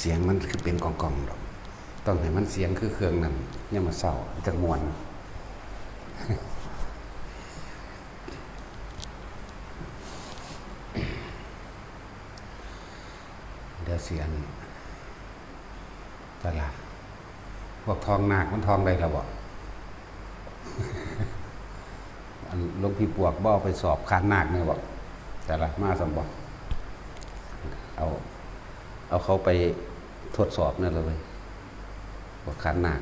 เสียงมันคือเป็นกองๆดอกต้องให้มันเสียงคือเครื่องนั้นเนี่ยมาเศร้าจักมวนเดี๋ยวเสียงตลาดพวกทองนาคมันทองได้แล้วบ่หลวงพี่ปวกบ่ไปสอบคานนาคเนี่ยบ่แต่ละมาสมบ่เอาเขาไปทดสอบนั่นเลยพวกคานนาค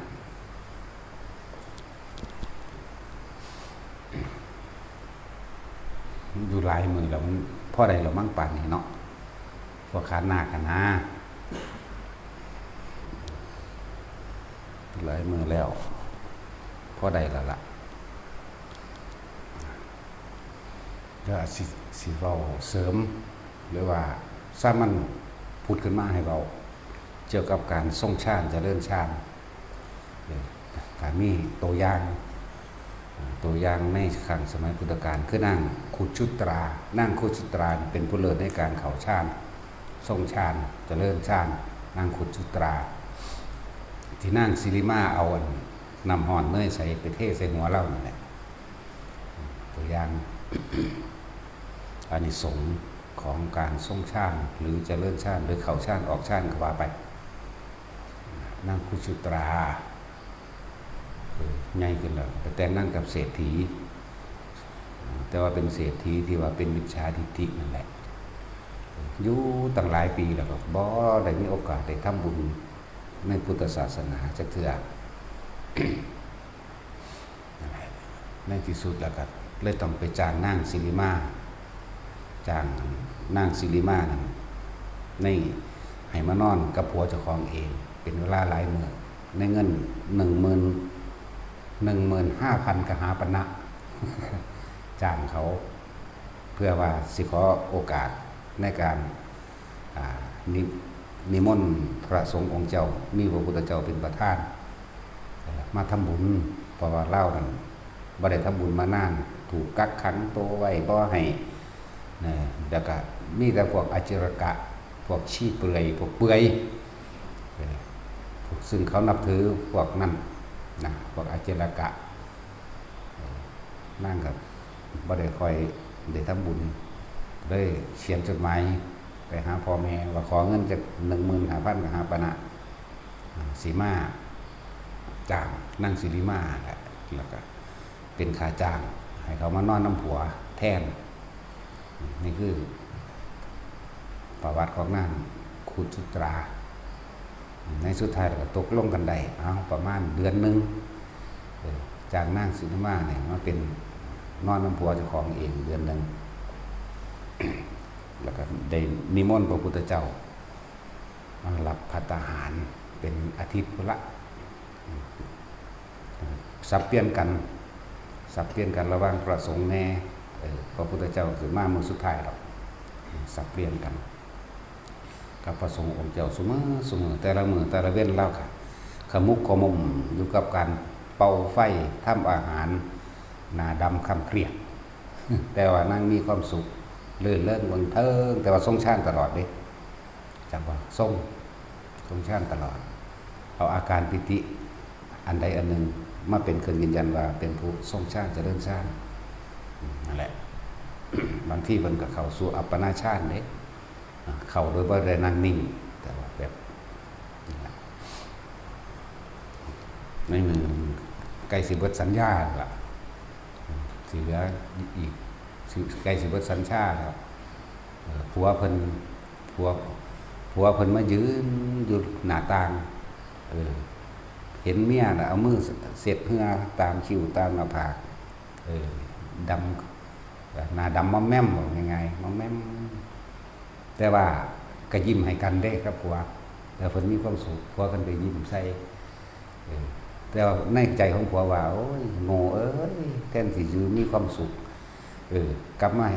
อยู่หลายมือแล้วมันพ่อใดเรามั่งป่านนี่เนาะพวกคานนาคกันนะหลายมือแล้วพ่อใดแล้วล่ะก็สิเราเสริมหรือว่าสร้างมันพูดขึ้นมาให้เราเกี่ยวกับการทรงชาติเจริญชาติการมีตัวอย่างในครั้งสมัยพุทธกาลคือนางขุชุตราเป็นผู้เลิศในการเข่าชาติทรงชาติเจริญชาตินางขุชุตราที่นางศิริมาเอานำห่อนเนยใส่ไปเทใส่หัวเล่านั่นแหละตัวอย่างอานิสงส์ของการทรงชาติหรือเจริญชาติหรือเข่าชาติออกชาติก็ว่าไปนางขุชุตราใหญ่ขึ้นแล้วแต่นั่งกับเศรษฐีแต่ว่าเป็นเศรษฐีที่ว่าเป็นมิจฉาทิฏฐินั่นแหละอยู่ตั้งหลายปีแล้วก็บ่ได้มีโอกาสได้ทำบุญในพุทธศาสนาจักเทื่อ ในที่สุดแล้วก็เลยต้องไปจ้างนางศิริมานั่นในให้มานอนกับผัวเจ้าของเองเป็นเวลาหลายมื้อในเงิน15,000 กหาปณะ จ้างเขาเพื่อว่าสิขอโอกาสในการนิมนต์พระสงฆ์องค์เจ้ามีพระพุทธเจ้าเป็นประธานมาทำบุญเพราะว่าเล่านั้นบ่ได้ทำบุญมานานถูกกักขังตัวไว้บ่ให้แล้วก็มีแต่พวกอาจิรกะพวกชี้เปลือยพวกเปื่อยซึ่งเขานับถือพวกนั้นนะพวกอาจิรกะนั่งกับบ่ได้คอยได้ทำบุญเลยเขียนจดหมายไปหาพ่อแม่ว่าขอเงินจาก15,000 กหาปณะสีมาจ้างนั่งศิริมาแล้วก็เป็นค่าจ้างให้เขามานอนน้ำผัวแทนนี่คือประวัติของนางขุชุตราในสุดท้ายเราก็ตกลงกันได้ประมาณเดือนนึงจากนางศิริมาเนี่ยมาเป็นนอนน้ำผัวเจ้าของเองเดือนนึง แล้วก็ได้นิมนต์พระพุทธเจ้ามารับภัตตาหารเป็นอาทิตย์พุละสับเปลี่ยนกันระหว่างพระสงฆ์แน่พระพุทธเจ้าคือมามือสุดท้ายหรอกสับเปลี่ยนกันกับพระสงฆ์องค์เจ้าเสมอแต่ละมือแต่ละเว้นเล่าค่ะขมุกขมุมอยู่กับการเป่าไฟทำอาหารหน้าดำคำเครียด แต่ว่านั่งมีความสุขเลื่อนเลิศบนเทิงแต่ว่าทรงชาติตลอดเลยจำว่าทรงชาติตลอดเอาอาการปิติอันใดอันหนึ่งมาเป็นเครื่องยืนยันว่าเป็นผู้ทรงชาติเจริญชาตินั่นแหละ บางที่มันก็เข้าสู่อัปปนาชาติเนี่ยเข้าโดยว่าได้นั่งนิ่งแต่ว่าแบบในมือใกล้สิเบิดสัญญาล่ะสิเหลืออีกใกล้สิเบิดสัญชาติครับผัวเพิ่นมายืนอยู่หน้าต่างเห็นเมียน่ะเอามือเสร็จเหือตามคิ้วตามหน้าผากดำหน้าดำมอมแม่มบอกยังไงมอมแม่มแต่ว่าก็ยิ้มให้กันได้ครับผัวแต่เพิ่นมีความสุขผัวกันก็ยิ้มใส่แต่ว่าในใจของผัวว่าโอ้ยโง่แทนที่จะมีความสุขกลับมา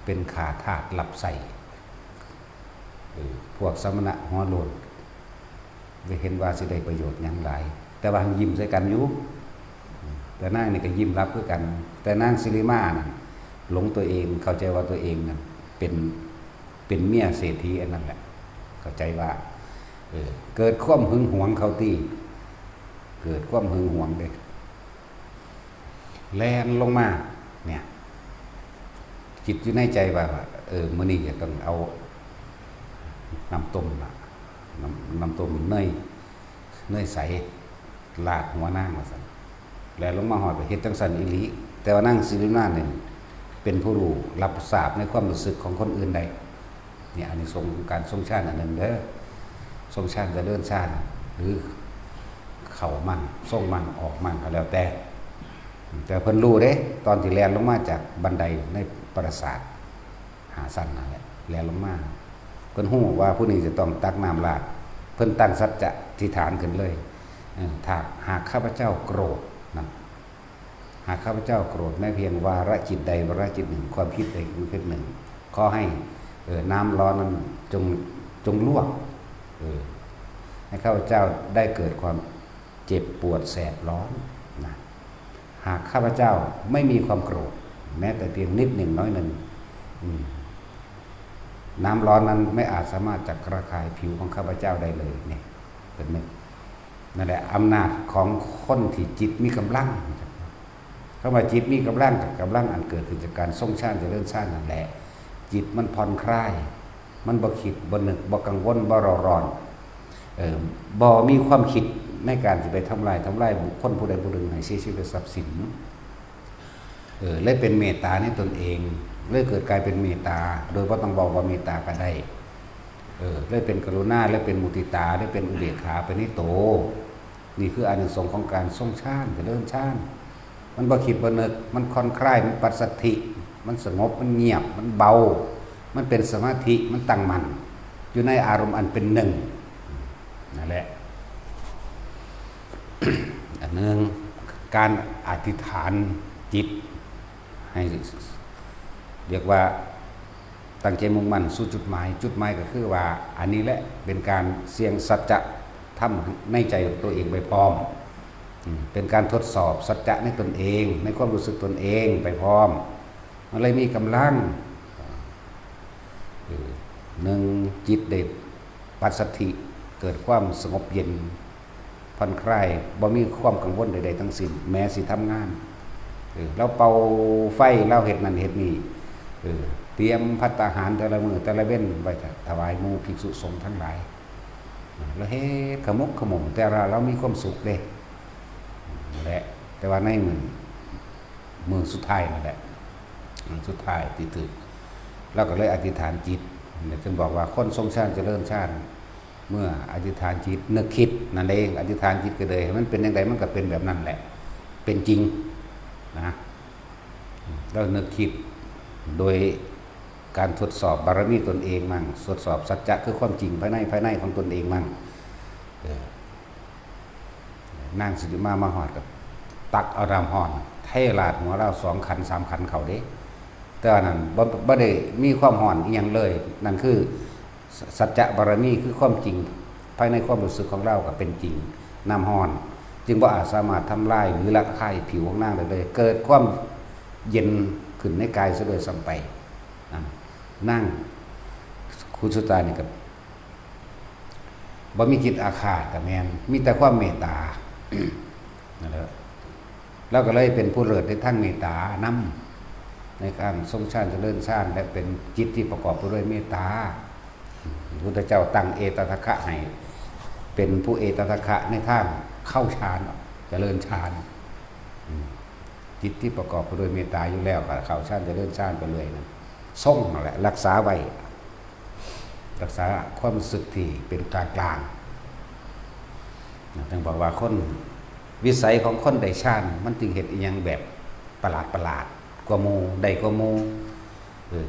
เป็นขาทาสหลับใส่พวกสมณะหัวโลนได้เห็นว่าสิได้ประโยชน์อย่างไรแต่ว่ายิ้มใส่กันอยู่แต่นางนี่ก็ยิ้มรับเพื่อกันแต่นางศิริมาน่ะหลงตัวเองเข้าใจว่าตัวเองน่ะเป็นเมียเศรษฐีอันนั้นแหละเข้าใจว่า เกิดความหึงหวงเขาตีเกิดความหึงหวงเด้แลนลงมาเนี่ยจิตอยู่ในใจว่ามื้อนี้จะต้องเอาน้ำต้มน้ำต้มเนยใสลาดหัวนางว่าซั่นแล้วลงมาหอดไปเฮ็ดจังซั่นอีหลีแต่ว่านางสิริมาเนี่ยเป็นผู้รู้รับทราบในความรู้สึกของคนอื่นได้เนี่ยอันนี้ทรงการทรงชาติอันหนึ่งเด้อทรงชาติจะเลื่อนชาติหรือเข่ามันทรงมันออกมันก็แล้วแต่เพิ่นรู้เด้ตอนที่แลนลงมาจากบันไดในปราสาทหาสั้นนั่นแหละแลนลงมาเพิ่นฮู้ว่าผู้นี้จะต้องตักน้ำราดเพิ่นตั้งสัจจะที่ฐานขึ้นเลยหากข้าพเจ้าโกรธนั่นหากข้าพเจ้าโกรธแม้เพียงวาระจิตใดวาระจิตหนึ่งความคิดใดความคิดหนึ่งขอให้น้ำร้อนนั้นจงลวกให้ข้าพเจ้าได้เกิดความเจ็บปวดแสบร้อนนะหากข้าพเจ้าไม่มีความโกรธแม้แต่เพียงนิดหนึ่งน้อยหนึ่งน้ำร้อนนั้นไม่อาจสามารถจะกระคายผิวของข้าพเจ้าได้เลยเนี่ยเป็นหนึ่งนั่นแหละอำนาจของคนที่จิตมีกำลังเข้ามาจิตมีกำลังกับกำลังอันเกิดขึ้นจากการทรงชาติเจริญชาตินั่นแหละจิตมันผ่อนคลายมันบ่คิดบ่นึกบ่กังวลบ่ร้อนบ่มีความคิดในการที่ไปทำลายบุคคลผู้ใดผู้หนึ่งให้เสียชีวิตทรัพย์สินเลยเป็นเมตตาในตนเองเลยเกิดกลายเป็นเมตตาโดยบ่ต้องบอกว่าเมตตาก็ได้เลยเป็นกรุณาเลยเป็นมุทิตาเลยเป็นอุเบกขาเป็นนิโตนี่คืออานิสงส์ของการทรงชาติเจริญชาติมันบ่คิดบ่นึกมันคลอนคลายมันปัสสัทธิมันสงบมันเงียบมันเบามันเป็นสมาธิมันตั้งมั่นอยู่ในอารมณ์อันเป็นหนึ่งนั่นแหละ อันหนึ่งการอธิษฐานจิตให้เรียกว่าตั้งใจมุ่งมั่นสู่จุดหมายก็คือว่าอันนี้แหละเป็นการเสี่ยงสัจจะทำในใจตัวเองไปพร้อมเป็นการทดสอบสัจจะในตนเองในความรู้สึกตนเองไปพร้อมมันเลยมีกำลังหนึ่งจิตเด็ดปัสสัทธิเกิดความสงบเย็นผ่อนคลายบ่มีความกังวลใดๆทั้งสิ้นแม้สิทำงานเราเป่าไฟเราเห็ดนั่นเห็ดนี่เตรียมภัตตาหารแต่ละมือแต่ละเว้นไว้ถวายหมู่ภิกษุสงฆ์ทั้งหลายแล้วเฮ็ดขมุกขมุมแต่เรามีความสุขเด้แหละแต่ว่าในมือสุดท้ายนั่นแหละสุดท้ายที่ถึงเราก็เลยอธิษฐานจิตจึงบอกว่าคนทรงชาติเจริญชาติเมื่ออธิษฐานจิตนึกคิดนั่นเองอธิษฐานจิตก็เลยมันเป็นอย่างไรมันก็เป็นแบบนั้นแหละเป็นจริงนะแล้วนึกคิดโดยการทดสอบบารมีตนเองมั่งทดสอบสัจจะคือความจริงภายในของตนเองมั่งนางสิริมาหอดกับตักเอาน้ำห้อนเทลาดหัวเรา2 ขัน 3 ขันเขาเด้แต่นั้นบ่ได้มีความห่อนอีหยังเลยนั่นคือสัจจะบารมีคือความจริงภายในความรู้สึกของเราก็เป็นจริงน้ำห้อนจึงบ่อาจสามารถทำลายหรือละคายผิวของนางได้เลยเกิดความเย็นขึ้นในกายซะโดยซ้ำไปนั่งคุณสุตานี่กับบ่มีจิตอาฆาตกับแมนมีแต่ความเมตตานั่นแหละแล้วก็เลยเป็นผู้เลิศในทางเมตตานำในการทรงชาติเจริญชาติและเป็นจิตที่ประกอบไปด้วยเมตตาพุทธเจ้าตั้งเอตทัคคะให้เป็นผู้เอตทัคคะในทางเข้าฌานเจริญฌานจิตที่ประกอบไปด้วยเมตตาอยู่แล้วก็เข้าฌานเจริญฌานไปเลยนะทรงนั่นแหละรักษาไว้รักษาความรู้สึกที่เป็นกลางๆจึงบอกว่าคนวิสัยของคนใดฌานมันจึงเห็นอีหยังแบบประหลาดกว่าหมู่ใดกว่าหมู่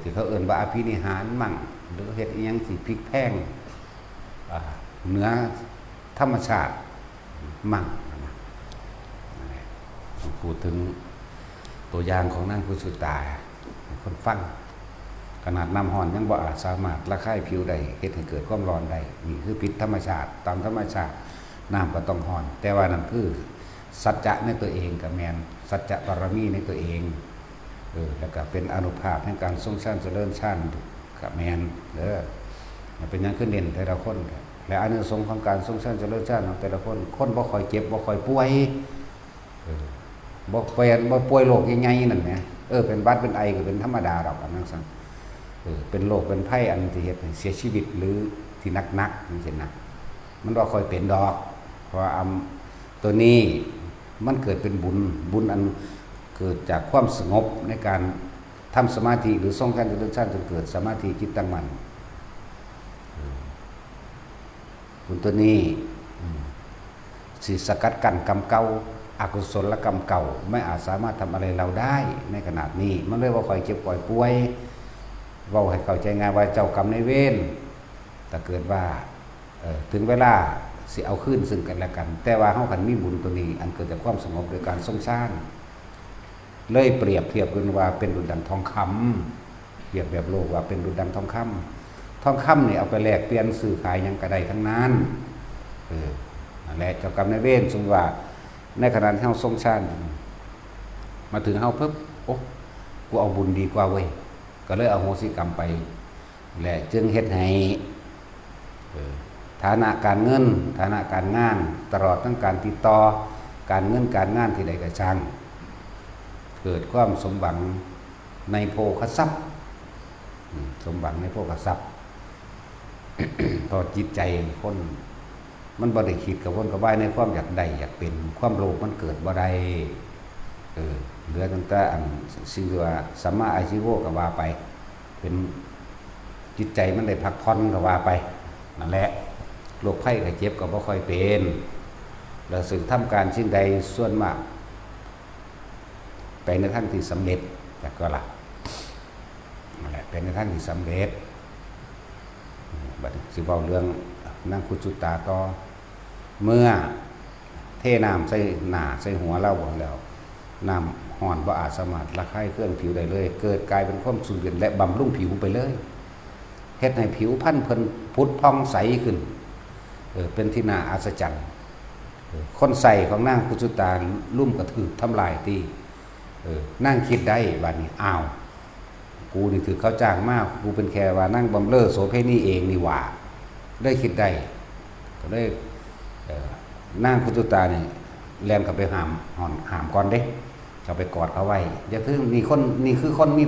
ที่เขาเอิ้นว่าอภินิหารมั่งหรือเฮ็ดอีหยังสิพลิกแพงเหนือธรรมชาติมั่งพูดถึงตัวอย่างของนางกุสุตาคนฟังขนาดน้ำร้อนยังบ่อาจสามารถระคายผิวได้เฮ็ดให้เกิดความร้อนได้นี่คือผิดธรรมชาติตามธรรมชาติน้ำก็ต้องร้อนแต่ว่านั่นคือสัจจะในตัวเองกับแมนสัจจะบารมีในตัวเองแล้วก็เป็นอานุภาพในการทรงชาติเจริญชาติกับแมนเป็นยังขึ้นเด่นแต่ละคน และอานิสงส์ของการทรงสร้างเจริญชาติของแต่ละคนบ่ค่อยเจ็บบ่ค่อยป่วยบ่ป่วยโรคใหญ่ๆนั่นแหมเป็นหวัดเป็นไอก็เป็นธรรมดาดอกอันนั้นซั่นเป็นโรคเป็นภัยอันที่เฮ็ดให้เสียชีวิตหรือที่หนักๆจังซี่นะมันบ่ค่อยเป็นดอกเพราะว่าตัวนี้มันเกิดเป็นบุญอันเกิดจากความสงบในการทำสมาธิหรือทรงการเจริญชาติจนเกิดสมาธิจิตตั้งมั่นบุญตัวนี้สิสกัดกั้นกรรมเก่าอกุศลกรรมเก่าไม่อาจสามารถทำอะไรเราได้ในขนาดนี้มันเลยว่าคอยเจ็บป่วยป่วยเว้าให้เข้าใจง่ายว่าเจ้ากรรมนายเวรแต่เกิดว่าถึงเวลาสิเอาขึ้นซึ่งกันและกันแต่ว่าเฮาคันมีบุญตัวนี้อันเกิดจากความสงบโดยการทรงสร้างเลยเปรียบเทียบกันว่าเป็นดุจดังทองคำเปรียบแบบโลกว่าเป็นดุจดังทองคำนี่เอาไปแลกเปลี่ยนซื้อขายยังกระไดทั้งนั้นนั่นแหละเจ้ากรรมนายเวรสมมุติว่าในขณะที่เฮาทรงสร้างมาถึงเฮาปุ๊บโอ้กูเอาบุญดีกว่าเว้ยก็เลยเอาโหสิกรรมไปและจึงเฮ็ดให้ฐานะการเงินฐานะการงานตลอดทั้งการติดต่อการเงินการงานที่ใดก็ช่างเกิดความสมหวังในโภคทรัพย์สมหวังในโภคทรัพย์ พอจิตใจคนมันบ่ได้คิดกับวนกับว่ายในความอยากได้อยากเป็นความโลภมันเกิดบ่ได้เหลือตั้งแต่อันสิ่งที่ว่าสัมมาอาชีโวก็ว่าไปเป็นจิตใจมันได้พักผ่อนก็ว่าไปนั่นแหละโรคภัยไข้เจ็บก็บ่ค่อยเป็นแล้วสึกทำการชิ้นใดส่วนมากไปในทางที่สำเร็จแต่ก็ล่ะนั่นแหละเป็นในทางที่สำเร็จบัดนี้สิเว้าเรื่องนางคุจุตาต่อเมื่อเทน้ำใส่หน้าใส่หัวเราบ่แล้วน้ำห่อนบ่อาจสามารถระคายเครื่องผิวได้เลยเกิดกลายเป็นความชุ่มเย็นและบำรุงผิวไปเลยเฮ็ดให้ผิวพรรณเพิ่นพุดผ่องใสขึ้นเป็นที่น่าอัศจรรย์คนใส่ของนางคุจุตาลุ่มกระถือทำลายตีนั่งคิดได้บัดนี้อ้าวกูนี่ถือเขาจ้างมากกูเป็นแค่ว่านั่งบำเรอโสเภณีเองนี่หว่าได้คิดได้ก็ได้นางคุจุตานี่แล่นเข้าไปหามก่อนเด้เข้าไปกอดเขาไว้อย่าถึงนี่คือคนมี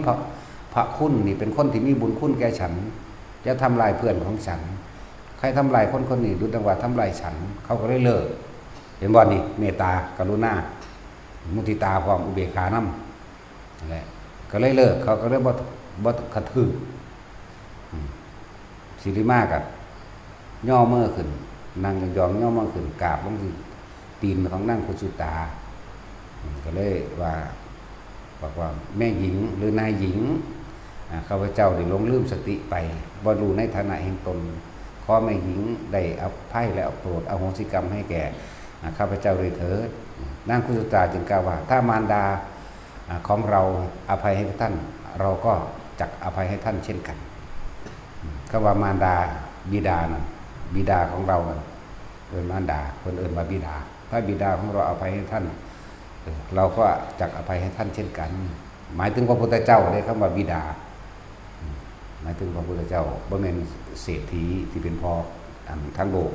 พระคุณนี่เป็นคนที่มีบุญคุณแก่ฉันจะทำลายเพื่อนของฉันใครทำลายคนนี้ดูดังว่าทำลายฉันเขาก็ได้เลิกเห็นบ่นี่เมตตากรุณามุทิตาความอุเบกขานำนั่นแหละก็เลยเลิกเขาก็เลยบ่กระทืบสิริมากับย่อเมื่อขึ้นนั่งยองย่อเมื่อขึ้นกราบลงที่ตีนของนั่งคุจุตาก็เลยว่าบอกว่าแม่หญิงหรือนายหญิงข้าพเจ้าได้หลงลืมสติไปบ่รู้ในฐานะแห่งตนขอแม่หญิงได้อภัยและโปรดอโหสิกรรมให้แก่ข้าพเจ้าด้วยเถิดนางคุจุตาจึงกล่าวว่าถ้ามารดาของเราอภัยให้ท่านเราก็จักอภัยให้ท่านเช่นกันคำว่ามารดาบิดานะบิดาของเราเอิ้นมารดาคนเอิ้นว่าบิดาถ้าบิดาของเราอภัยให้ท่านเราก็จักอภัยให้ท่านเช่นกันหมายถึงพระพุทธเจ้าได้คำว่าบิดาหมายถึงพระพุทธเจ้าบ่แม่นเศรษฐีที่เป็นพ่อทั้งโลก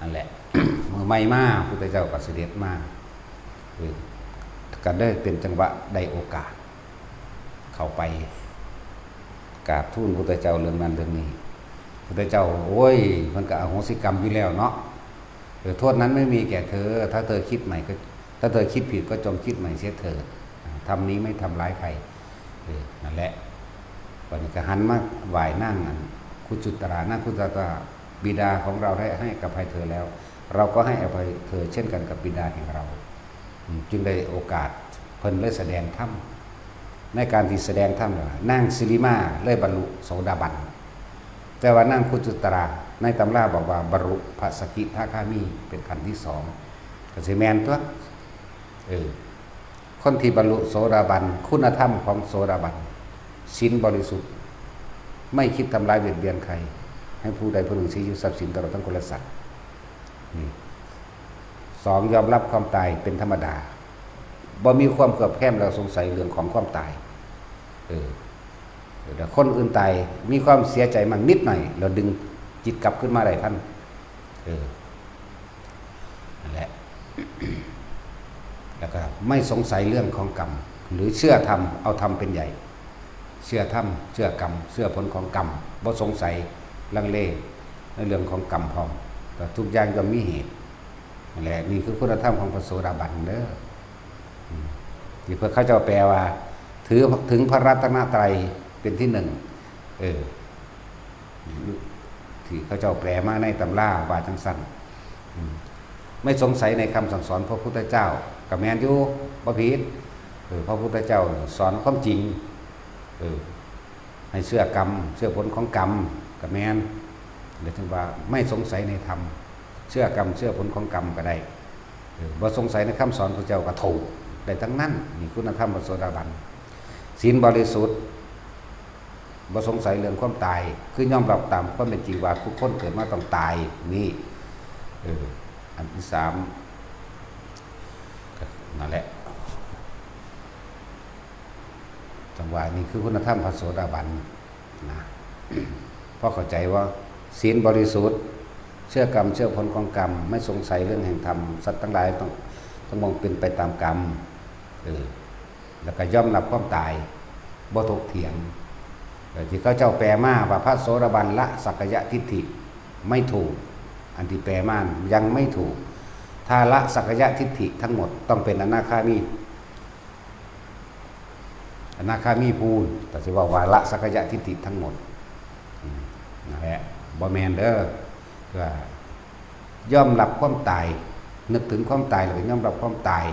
นั่นแหละ เมื่อไม่มาพุทธเจ้าก็เสด็จมากันได้เป็นจังหวะได้โอกาสเข้าไปกราบทูลพุทธเจ้าเรื่องนั้นเรื่องนี้พุทธเจ้าโอ้ยมันก็อโหสิกรรมอยู่แล้วเนาะโทษนั้นไม่มีแก่เธอถ้าเธอคิดใหม่ก็ถ้าเธอคิดผิดก็จงคิดใหม่เสียเถิดทำนี้ไม่ทำร้ายใครนั่นแหละวันนี้ก็หันมาไหว้นั่งคุจุตรานั่งคุจุตราบิดาของเราได้ให้อภัยเธอแล้วเราก็ให้อภัยเธอเช่นกันกับบิดาแห่งเราจึงได้โอกาสเพิ่นเลยแสดงธรรมในการที่แสดงธรรมนั่งสิริมาเลยบรรลุโสดาบันแต่ว่านั่งคุจุตราในตำราบอกว่าบรรลุพระสกิทาคามีเป็นขั้นที่2ก็สิแม่นตัวคนที่บรรลุโสดาบันคุณธรรมของโสดาบันศีลบริสุทธิ์ไม่คิดทำลายเบียดเบียนใครให้ผู้ใดผู้หนึ่งชี้ทรัพย์สินตลอดทั้งคนและสัตว์2ยอมรับความตายเป็นธรรมดาบ่มีความเกือบแค้นเราสงสัยเรื่องของความตายแต่คนอื่นตายมีความเสียใจมากนิดหน่อยเราดึง จิตกลับขึ้นมาได้ท่านนั่นแหละ แล้วก็ไม่สงสัยเรื่องของกรรมหรือเชื่อธรรมเอาธรรมเป็นใหญ่เชื่อธรรมเชื่อกรรมเชื่อผลของกรรมบ่สงสัยลังเลในเรื่องของกรรมพร้อมแต่ทุกอย่างย่อมมีเหตุนั่นแหละนี่คือคุณธรรมของพระโสดาบันเด้อที่เพื่อเขาเจ้าแปลว่าถือถึงพระรัตนตรัยเป็นที่หนึ่งที่เขาเจ้าแปลมาในตำราว่าจังสั้นไม่สงสัยในคำสั่งสอนพระพุทธเจ้ากับแมนอยู่บ่ผิดพระพุทธเจ้าสอนความจริงให้เชื่อกรรมเชื่อผลของกรรมกับแมนเดี๋ยวถึงว่าไม่สงสัยในธรรมเชื่อกรรมเชื่อผลของกรรมก็ได้บ่สงสัยในคำสอนพระเจ้าก็ถูกได้ทั้งนั้นนี่คุณธรรมพระโสดาบันศีลบริสุทธิ์บ่สงสัยเรื่องความตายคือยอมรับตามความเป็นจริงว่าทุกคนเกิดมาต้องตายนี่อันที่สามนั่นแหละจังหวะนี้คือคุณธรรมพระโสดาบันนะเพราะเข้าใจว่าศีลบริสุทธิ์เชื่อกรรมเชื่อผลของกรรมไม่สงสัยเรื่องแห่งธรรมสัตว์ทั้งหลายต้องมองเป็นไปตามกรรมแล้วก็ย่อมรับความตายบ่ถกเถียงที่เขาเจ้าแปลมาว่าพระโสดาบันละสักกายทิฏฐิไม่ถูกอันที่แปลมายังไม่ถูกถ้าละสักกายทิฏฐิทั้งหมดต้องเป็นอนาคามีภูนแต่ที่ว่าละสักกายทิฏฐิทั้งหมดนั่นแหละบ่แมนเด้อก็ย่อมรับความตายนึกถึงความตายหรือย่อมรับความตาย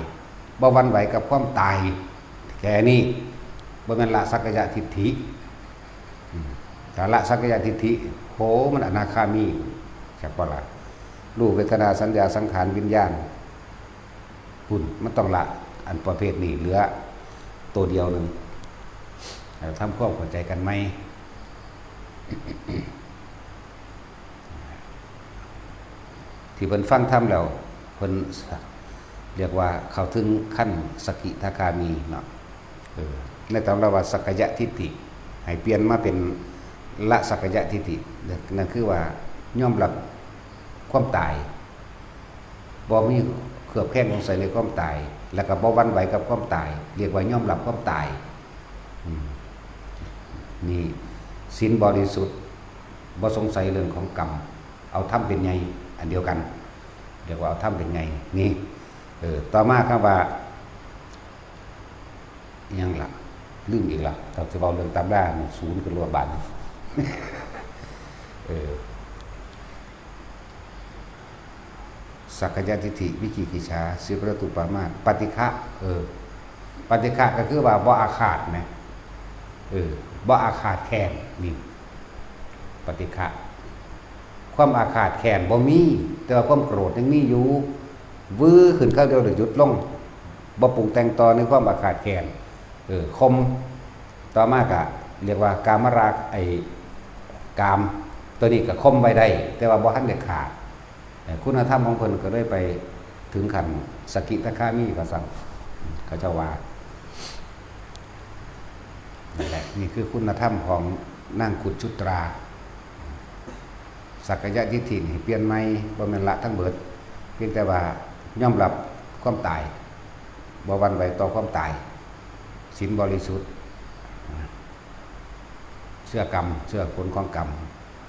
บ่หวั่นไหวกับความตายแค่นี้บ่แม่นละสักกายทิฏฐิถ้าละสักกายทิฏฐิโหมันอนาคามีจักบ่ล่ะรูปเวทนาสัญญาสังขารวิญญาณหุ่นมันต้องละอันประเภทนี้เหลือตัวเดียวนึงทำความเข้าใจกันไหมที่เพิ่นฟังธรรมแล้วเพิ่นเรียกว่าเข้าถึงขั้นสกิทาคามีเนาะในตำราว่าสักกายทิฏฐิให้เปลี่ยนมาเป็นละสักกายทิฏฐินั่นคือว่ายอมรับความตายบ่มีเครือบแคลงสงสัยในความตายแล้วก็บ่หวั่นไหวกับความตายเรียกว่ายอมรับความตายนี่ศีลบริสุทธิ์บ่สงสัยเรื่องของกรรมเอาธรรมเป็นไงอันเดียวกันเรียกว่าเอาธรรมเป็นไงนี่ต่อมาครับว่ายังล่ะลืมอีกล่ะเราจะเอาเรื่องตามด้านศูนย์กับรัวบันสักกายทิฏฐิวิจิกิจฉาสิกรตุปามาสปฏิฆะปฏิฆะก็คือว่าบ่อาฆาตไหมบ่อาฆาตแค้นนี่ปฏิฆะความอาฆาตแค้นบ่มีแต่ว่าความโกรธยังมีอยู่วื้อขึ้นเข้าเดียวหรือหยุดลงบ่ปรุงแต่งต่อในความอาฆาตแค้นคมต่อมากะเรียกว่ากามราคะกามตัวนี้ก็คมไว้ได้แต่ว่าบ่ทันได้ขาดคุณธรรมของเพิ่นก็ได้ไปถึงขั้นสกิทาคามีว่าซั่นเขาเจ้าว่านี่แหละนี่คือคุณธรรมของนางกุฎชุตราสักกายทิฏฐินี่เปลี่ยนใหม่บ่แม่นละทั้งเบิดเพียงแต่ว่ายอมรับความตายบ่หวั่นไหวต่อความตายศีลบริสุทธิ์เชื่อกรรมเชื่อผลของกรรม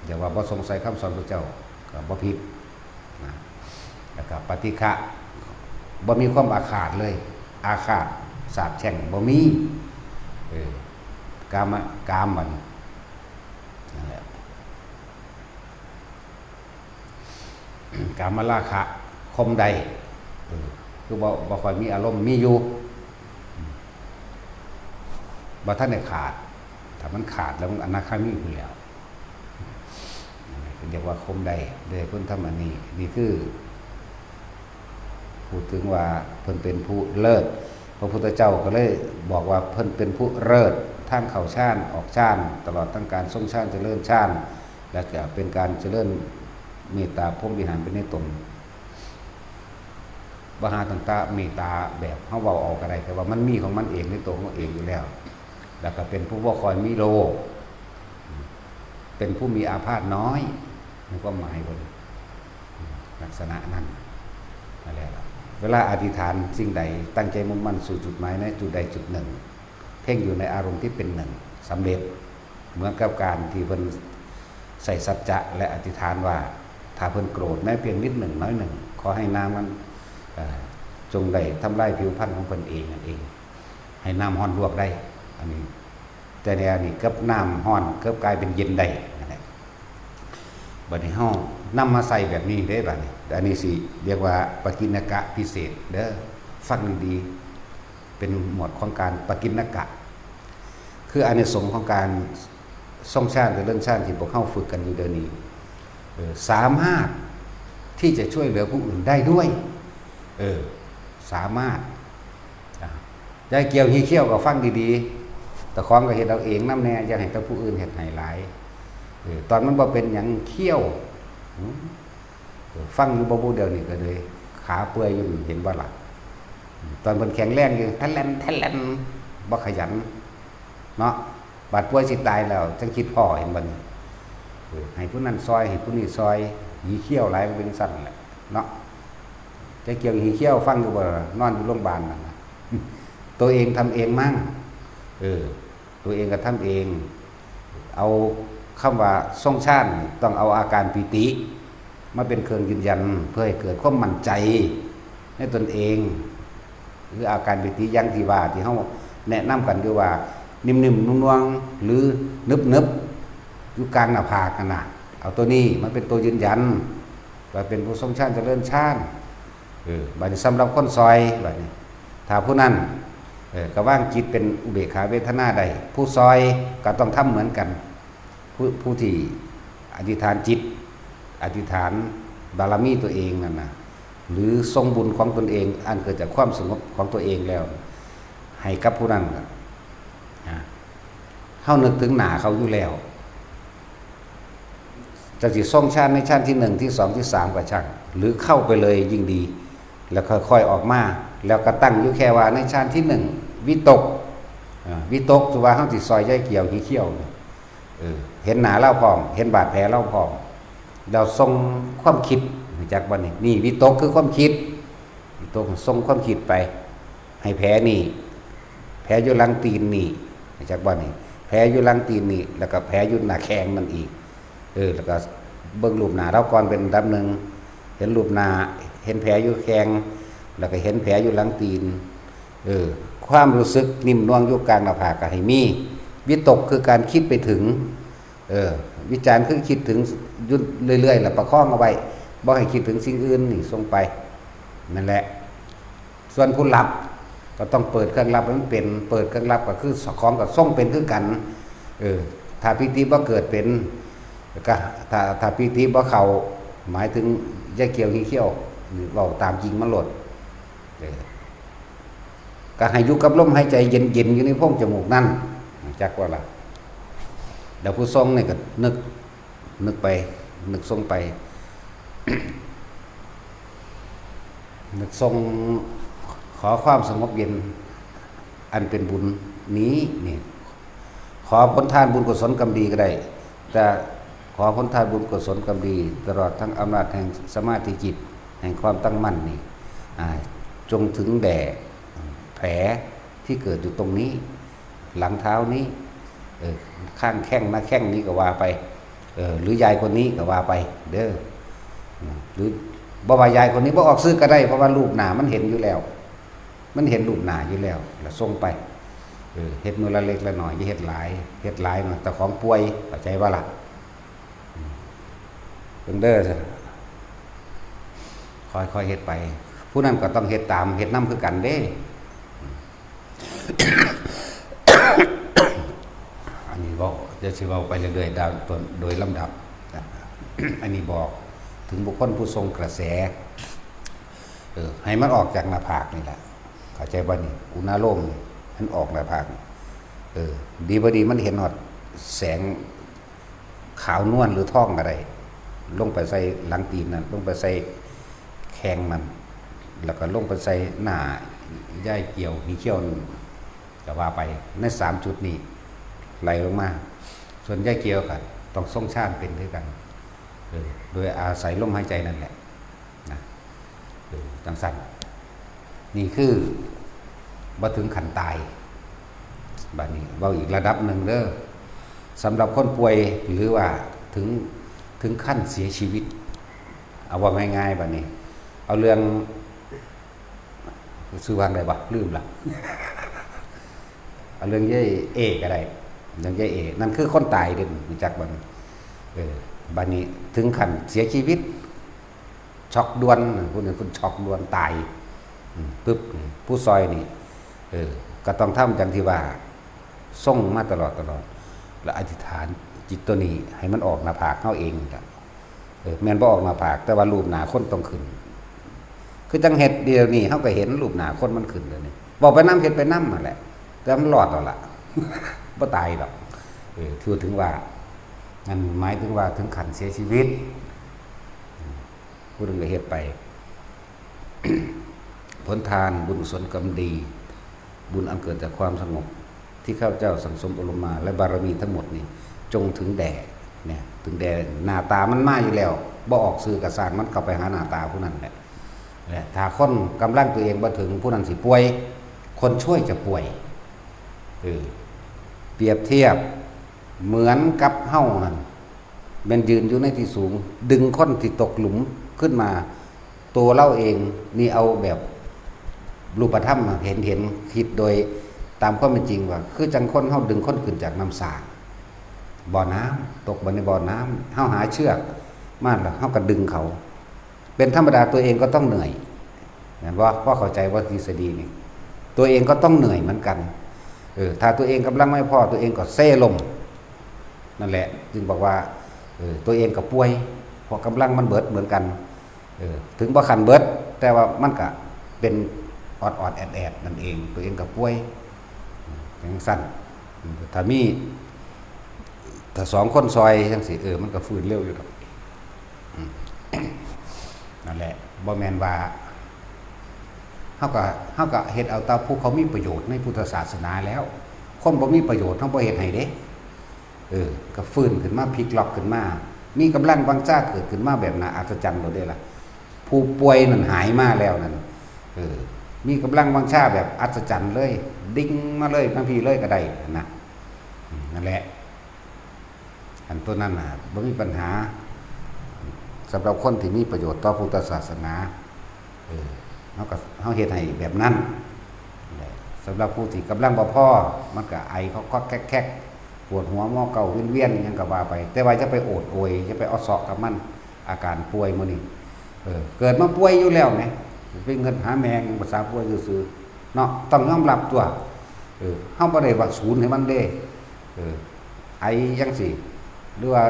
อย่าว่าบ่สงสัยคำสอนพระเจ้าก็บ่ผิดนะแล้วก็ปฏิฆะบ่มีความอาฆาตเลยอาฆาตสาปแช่งบ่มีกามมันนั่นแหละกามราคะคมใดคือบ่ค่อยมีอารมณ์มีอยู่บ่ทันได้ขาดถ้ามันขาดแล้วมันอนาคามีอยู่แล้วเรียกว่าคมใดได้เพิ่นทำอันนี้นี่คือพูดถึงว่าเพิ่นเป็นผู้เลิศพระพุทธเจ้าก็เลยบอกว่าเพิ่นเป็นผู้เลิศทางเข้าฌานออกฌานตลอดทั้งการทรงฌานเจริญฌานและก็เป็นการเจริญเมตตาพรหมวิหารเป็นในตนบหาต่างๆเมตตาแบบเฮาเว้าออกก็ได้แต่ว่ามันมีของมันเองในตัวของเองอยู่แล้วแล้วก็เป็นผู้บ่คอยมีโลภเป็นผู้มีอาพาธน้อย ในความหมายคนลักษณะนั้นนั่นแหละเวลาอธิษฐานสิ่งใดตั้งใจมุ่งมั่นสู่จุดหมายในจุดใดจุดหนึ่งเพ่งอยู่ในอารมณ์ที่เป็นหนึ่งสำเร็จเหมือนกับการที่เพิ่นใส่สัจจะและอธิษฐานว่าถ้าเพิ่นโกรธแม้เพียงนิดหนึ่งน้อยหนึ่งขอให้น้ำมันจงได้ทำลายผิวพรรณของเพิ่นเองนั่นเองให้น้ำห้อนลวกได้อันนี้แต่ในอันนี้กับน้ำห้อนก็กลายเป็นเย็นได้นั่นแหละบัดนี้เฮานำมาใส่แบบนี้ได้บัดนี้อันนี้สิเรียกว่าปกิณกะพิเศษเด้อฟังดีๆเป็นหมวดของการปกิณกะคืออานิสงส์ของการทรงชาติหรือเรื่องชาติที่พวกเข้าฝึกกันอยู่เดี๋ยวนี้สามารถที่จะช่วยเหลือผู้อื่นได้ด้วยสามารถยายเกี่ยวฮีเขี้ยวก็ฟังดีๆแต่ของก็เห็นเอาเองน้ำแน่อย่าให้แต่ผู้อื่นเห็นให้หลายตอนมันบ่เป็นอย่างเขี้ยวฟังอยู่บ่เดียวนี่ก็เลยขาเปื่อยอยู่เห็นบ่ล่ะตอนเพิ่นแข็งแรงอยู่ทันแลนบ่ขยันเนาะบาดป่วยสิตายแล้วจังคิดพ่อเห็นบ่นี่ให้ผู้นั้นซอยให้ผู้นี้ซอยหีเขี้ยวหลายเป็นสั่นแหละเนาะจะเกี่ยวหีเขี้ยวฟังอยู่บ่นอนอยู่โรงพยาบาลนั่นนะตัวเองทำเองมั่งตัวเองก็ทำเองเอาคำว่าทรงชาติต้องเอาอาการปิติมาเป็นเครื่องยืนยันเพื่อให้เกิดความมั่นใจในตนเองหรืออาการปิติยังที่ว่าที่เฮาแนะนำกันคือว่านิ่มๆนุ่มๆหรือนึบๆอยู่กลางหน้าผากนั่นน่ะเอาตัวนี้มันเป็นตัวยืนยันว่าเป็นผู้ทรงชาติเจริญชาติบัดนี้สำหรับคนซอยบัดนี้ถ้าผู้นั้นก็ว่างจิตเป็นอุเบกขาเวทนาใดผู้ซอยก็ต้องทำเหมือนกันผู้ที่อธิษฐานจิตอธิษฐานบารมีตัวเองนั่นนะหรือทรงบุญของตนเองอันเกิดจากความสงบของตัวเองแล้วให้กับผู้นั้นเข้านึกถึงหนาเขาอยู่แล้วจะสิทรงชาติในชาติที่หนึ่งที่สองที่สามก็ช่างหรือเข้าไปเลยยิ่งดีแล้วค่อยๆออกมาแล้วก็ตั้งอยู่แค่ว่าในชาติที่หนึ่งวิตกตัวว่าเขาติดซอยย่อยเกี่ยวขี้เขี้ยวเห็นหนาเล่าพร้อมเห็นบาดแผลเล่าพร้อมเราทรงความคิดจากวันนี้นี่วิตกคือความคิดวิตกทรงความคิดไปให้แผลนี่แผลอยู่หลังตีนนี่จากวันนี้แผลอยู่หลังตีนนี่แล้วก็แผลอยู่หน้าแข้งมันอีกแล้วก็เบิ่งรูปหน้าเราก่อนเป็นดับหนึ่งเห็นรูปหน้าเห็นแผลอยู่แข้งแล้วก็เห็นแผลอยู่หลังตีนความรู้สึกนิ่มนวลอยู่กลางหน้าผากก็ให้มีวิตกคือการคิดไปถึงวิจารณ์คือคิดถึงยุ่เรื่อยๆแล้วประคองเอาไว้บ่ให้คิดถึงสิ่งอื่นนี่ส่งไปนั่นแหละส่วนผู้หลับก็ต้องเปิดเครื่องรับมันเป็นเปิดเครื่องรับก็คือของกับส่งเป็นคือกันถ้าปิติบ่เกิดเป็นก็ถ้าปิติบ่เข้าหมายถึงยาเกี่ยวขี้เขี้ยวเว้าตามจริงมันหลดก็ให้อยู่กับลมหายใจเย็นๆอยู่ในโพรงจมูกนั่นจักว่าล่ะเดี๋ยวผู้ทรงนี่ก็นึกไปนึกทรงไป นึกทรงขอความสงบเย็นอันเป็นบุญนี้นี่ขอผลทานบุญกุศลกรรมดีก็ได้แต่ขอผลทานบุญกุศลกรรมดีตลอดทั้งอำนาจแห่งสมาธิจิตแห่งความตั้งมั่นนี่จงถึงแด่แผลที่เกิดอยู่ตรงนี้หลังเท้านี้ข้างแข้งหน้าแข้งนี้ก็ว่าไปหรือยายคนนี้ก็ว่าไปเด้อหรือบ่ว่ายายคนนี้บ่ออกซื้อก็ได้เพราะว่ารูปหน้ามันเห็นอยู่แล้วมันเห็นรูปหน้าอยู่แล้วแล้วส่งไปเฮ็ดมือละเล็กละหน่อยอย่าเฮ็ดหลายเฮ็ดหลายเนาะแต่ของป่วยเข้าใจว่าล่ะเพิ่นเด้อค่อยๆเฮ็ดไปผู้นั้นก็ต้องเฮ็ดตามเฮ็ดนำคือกันเด้ อันนี้บอกจะสิเว้าไปเรื่อยๆโดยลำดับ อันนี้บอกถึงบุคคลผู้ทรงกระแสให้มันออกจากหน้าผากนี่แหละเข้าใจบ่นี่อุณาโลมมันออกหน้าผากดีบ่ดีมันเห็นหอดแสงขาวนวลหรือท่องอะไรลงไปใส่หลังตีนนั่นลงไปใส่แข้งมันแล้วก็ลงไปใส่หน้าย่ายเกี่ยวหีเขี้ยวจะว่าไปใน3จุดนี้ไหลลงมาส่วนย่ายเกี่ยวกันต้องทรงชาติเป็นด้วยกัน โดยอาศัยลมหายใจนั่นแหละนะจังสั้นนี่คือบ่ถึงขันตายบัดนี้เบาอีกระดับหนึ่งเด้อสำหรับคนป่วยหรือว่าถึงขั้นเสียชีวิตเอาว่าง่ายๆบัดนี้เอาเรื่องชื่อว่าอะไรวะลืมละเอาเรื่องย่ายเอก็ได้เรื่องย่ายเอนั่นคือคนตายเด้อรู้จักบัดบัดนี้ถึงขั้นเสียชีวิตช็อกด่วนผู้นึงคนช็อกด่วนตายปึ๊บผู้ซอยนี่ก็ต้องทำจังที่ว่าส่งมาตลอดแล้วอธิษฐานจิตตัวนี้ให้มันออกหน้าผากเขาเองครับแม่นบ่ออกหน้าผากแต่ว่ารูปหน้าคนต้องขึ้นคือจังเฮ็ดเดียวนี้เขาก็เห็นรูปหน้าคนมันขึ้นเลยนี่บอกไปน้ำเฮ็ดไปน้ำนั่นแหละแต่มันรอดเอาละ บ่ตายหรอกถือถึงว่านั่นหมายถึงว่าถึงขั้นเสียชีวิตผู้นึงก็เฮ็ดไป ผลทานบุญกุศลกรรมดีบุญอันเกิดจากความสงบที่ข้าพเจ้าสังสมอบรมมาและบารมีทั้งหมดนี่จงถึงแด่เนี่ยถึงแด่หน้าตามันมาอยู่แล้วบ่ออกสื่อกระสานมันเข้าไปหาหน้าตาผู้นั้นแหละถ้าคนกำลังตัวเองบ่ถึงผู้นั้นสิป่วยคนช่วยจะป่วยเปรียบเทียบเหมือนกับเฮ้านั่นเป็นยืนอยู่ในที่สูงดึงคนที่ตกหลุมขึ้นมาตัวเล่าเองนี่เอาแบบรูปธรรมเห็นคิดโดยตามความเป็นจริงว่าคือจังคนเฮาดึงคนขึ้นจากน้ำสางบ่อน้ำตกบนในบ่อน้ำเฮาหาเชือกมาแล้วเฮาก็ดึงเขาเป็นธรรมดาตัวเองก็ต้องเหนื่อยเห็นว่าพ่อเข้าใจว่าทฤษฎีนี่ตัวเองก็ต้องเหนื่อยเหมือนกันถ้าตัวเองกำลังไม่พอตัวเองก็เซ่ลมนั่นแหละจึงบอกว่าตัวเองก็ป่วยเพราะกำลังมันเบิดเหมือนกันถึงบ่คันเบิดแต่ว่ามันก็เป็นออดแอดนั่นเองตัวเองก็ป่วยอย่างสั้นถ้าสองคนซอยจังสิมันก็ฟื้นเร็วอยู่ครับนั่นแหละบ่แม่นว่าเฮาก็เฮ็ดเอาตามผู้เขามีประโยชน์ในพุทธศาสนาแล้วคนบ่มีประโยชน์เฮาบ่เฮ็ดให้เด้ก็ฟื้นขึ้นมาพลิกล็อกขึ้นมามีกำลังวังชาเกิดขึ้นมาแบบน่าอัศจรรย์บ่ได้ล่ะผู้ป่วยนั่นหายมาแล้วนั่นมีกำลังวังชาแบบอัศจรรย์เลยดิ้งมาเลยบางทีเลยก็ได้นะนั่นแหละอันตัวนั้นน่ะบ่มีปัญหาสำหรับคนที่มีประโยชน์ต่อพุทธศาสนาเฮาเฮ็ดให้แบบนั้นสำหรับผู้ที่กำลังบ่พอมันก็ไอเขาก็แคกปวดหัวมอเก่าเวียนๆยังก็ว่าไปแต่ว่าจะไปโอดโอยจะไปเอาเสาะกับมันอาการป่วยมื้อนี้เกิดมาป่วยอยู่แล้วแหมไปเงินหาแมงภาษาป่วยซื่อๆเนาะต้องยอมรับตัวเฮาบ่ได้ว่าศูนย์ให้มันเด้ไอจังซี่หรือว่า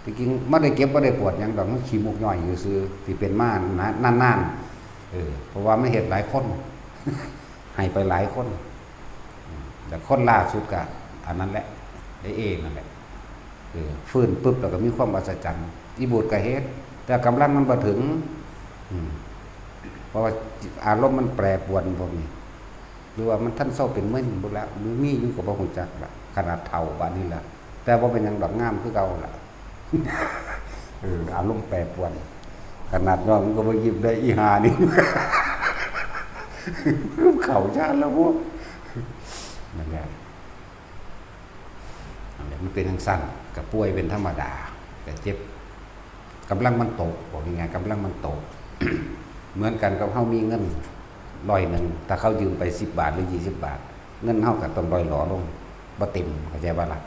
จริงๆบ่ได้เก็บบ่ได้ปวดหยังดอกมันขี้มูกย่อยอยู่ซื่อที่เป็นมานานๆเพราะว่ามันเฮ็ดหลายคน ให้ไปหลายคนแต่คนล่าสุดก็อันนั้นแหละได้นั่นแหละฟื้นปึ๊บแล้วก็มีความอัศจรรย์อีบูดก็เฮ็ดแต่กำลังมันบ่ถึงเพราะว่าอารมณ์มันแปรปรวนพวกนี้หรือว่ามันท่านเศร้าเป็นมึนบ่ละหรือมีอยู่ก็บ่ฮู้จักละขนาดเฒ่าบัดนี้ล่ะแต่บ่เป็นหยังดอกงามคือเก่าล่ะ อารมณ์แปรปรวนขนาดน้องก็บ่ยิ้มได้อีหานี่ เข้าชาติแล้วพวกนั่นแหละมันเป็นทางสั้นกับป่วยเป็นธรรมดาแต่เจ็บกำลังมันตกบอกยังไงกำลังมันตก เหมือนกันกับเขามีเงิน100ถ้าเขายืมไป10 บาทหรือ20 บาทเงินเขากับต้อง100หล่อลงบ่เต็มเข้าใจบ่ล่ะ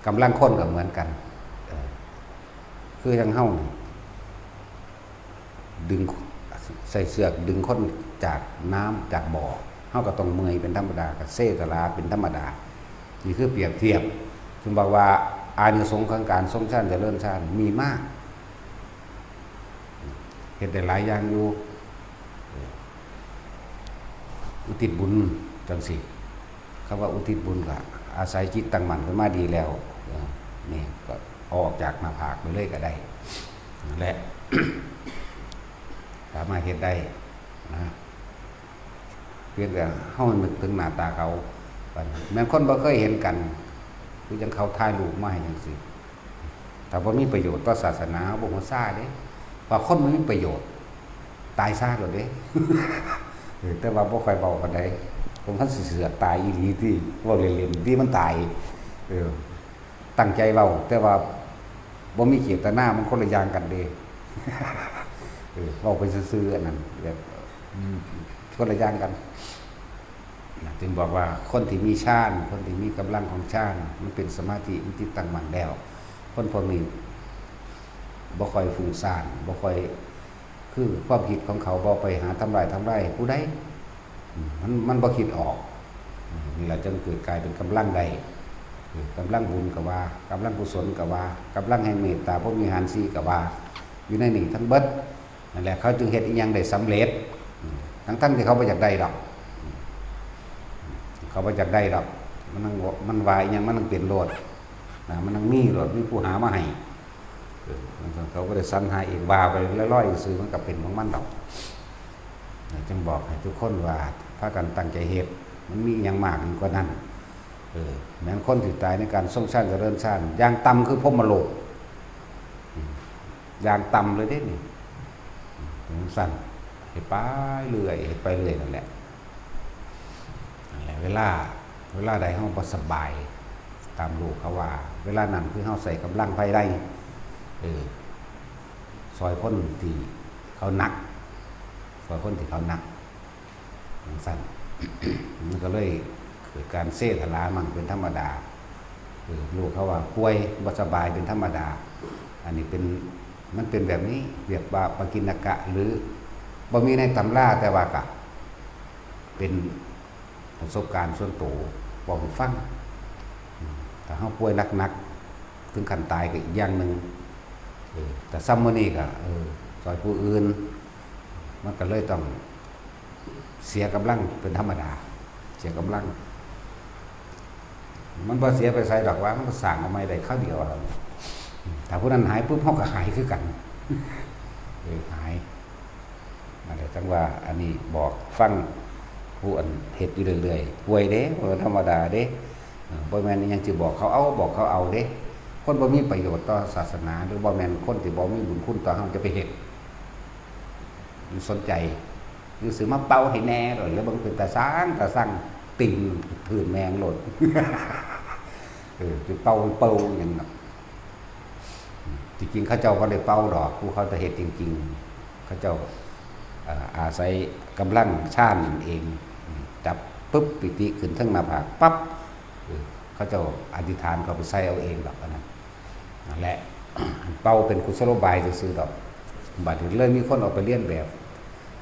กำลังคนก็เหมือนกันคือทางเขาดึงใส่เสือกดึงคนจากน้ำจากบ่อเขาก็ต้องเมื่อยเป็นธรรมดากับเซตลาเป็นธรรมดานี่คือเปรียบเทียบจึงบอกว่าอานิสงส์ของการทรงชาติเจริญชาติมีมากเห็นได้หลายอย่างอยู่อุทิศบุญจังสิคำว่าอุทิศบุญก็อาศัยจิตตั้งมั่นขึ้นมาดีแล้วนี่ก็ออกจากหน้าผากไปเลยก็ได้และ สามารถเห็นได้นะเพียงแต่เฮานึกถึงหน้าตาเขาแม้คนบ่เคยเห็นกันคือจังเขาถ่ายรูปมาให้จังซี่ ถ้าบ่มีประโยชน์ต่อศาสนาบ่มาซ่าเด้ว่าคนมันมีประโยชน์ตายซ่าแล้วเด้แต่ว่าบ่ค่อยเว้าปานใดผมทันสิเสือกตายอีหลีที่เว้าเล่นๆที่มันตายตั้งใจเว้าแต่ว่าบ่มีเจตนามันคนละอย่างกันเด้เว้าไปซื่อๆอันนั้นแบบคนละอย่างกันจึงบอกว่าคนที่มีฌานคนที่มีกำลังของฌานมันเป็นสมาธิมันจิตตั้งมั่นแล้วคนพวกนี้บ่ค่อยฟุ้งซ่านบ่ค่อยคือความคิดของเขาบ่ไปหาทำลายผู้ใดมันบ่คิดออกนี่ล่ะจึงเกิดกลายเป็นกำลังใดกำลังบุญก็ว่ากำลังกุศลก็ว่ากำลังแห่งเมตตาพรหมิหาร4ก็ว่าอยู่ในนี่ทั้งเบิดนั่นแหละเขาจึงเฮ็ดอีหยังได้สำเร็จทั้งที่เขาบ่อยากได้ดอกเขาบ่อยากได้ดอกมันวายยังมันต้องเป็นโลดมันต้องมีโลดมีผู้หามาให้เขาก็ได้สรรหาเองว่าไปร้อยๆซื้อมันก็เป็นของมันดอกจึงบอกให้ทุกคนว่าพากันตั้งใจเฮ็ดมันมีอย่างมากกว่านั้นแม้นคนที่ตายในการทรงชาติเจริญชาติอย่างต่ำคือพรหมโลกอย่างต่ำเลยเด้นี่สั่นเฮ็ดไปเรื่อยเฮ็ดไปเรื่อยนั่นแหละเวลาใดเฮาบ่สบายตามลูกเขาว่าเวลานั้นคือเฮาใส่กำลังภายในซอยคนที่เขาหนักซอยคนที่เขาหนักสั่นมันก็เลยเกิดการเสถลามั่งเป็นธรรมดาลูกเขาว่าป่วยบ่สบายเป็นธรรมดาอันนี้มันเป็นแบบนี้เรียกว่าปกิณกะหรือบ่มีในตำราแต่ว่าก็เป็นประสบการณ์ส่วนตัวบอกให้ฟังถ้าเฮาป่วยหนักๆถึงขั้นตายก็อีกอย่างนึงแต่ซ้ำมื้อนี้ก็ซอยผู้อื่นมันก็เลยต้องเสียกำลังเป็นธรรมดาเสียกำลังมันบ่เสียไปไสดอกว่ามันก็สร้างเอาใหม่ได้คราวเดียวแล้วถ้าผู้นั้นหายปุ๊บเฮาก็หายคือกันหายนั่นแหละจังว่าอันนี้บอกฟังผู้อันเฮ็ดอยู่เรื่อยๆป่วยเด้บ่ธรรมดาเด้บ่แม่นอิหยังสิบอกเขาเอาเด้คนบ่มีประโยชน์ต่อศาสนาหรือบ่แม่นคนที่บ่มีบุญคุณต่อเฮาจะไปเฮ็ดสนใจหรือสิมาเป่าให้แน่หรือบ่เป็นตาสร้างติ่งพื้นแมงโลดสิเป่าอย่างนั้นจริงๆเขาเจ้าบ่ได้เป่าดอกผู้เขาจะเฮ็ดจริงๆเขาเจ้าอาศัยกำลังฌานเองจับปุ๊บปิติขึ้นทั้งหน้าผากปั๊บเขาเจ้าอธิษฐานเขาไปใส่เอาเองดอกนั่นแหละเป่าเป็นกุศโลบายซื่อๆดอกบัดนี้เลยมีคนออกไปเรียนแบบ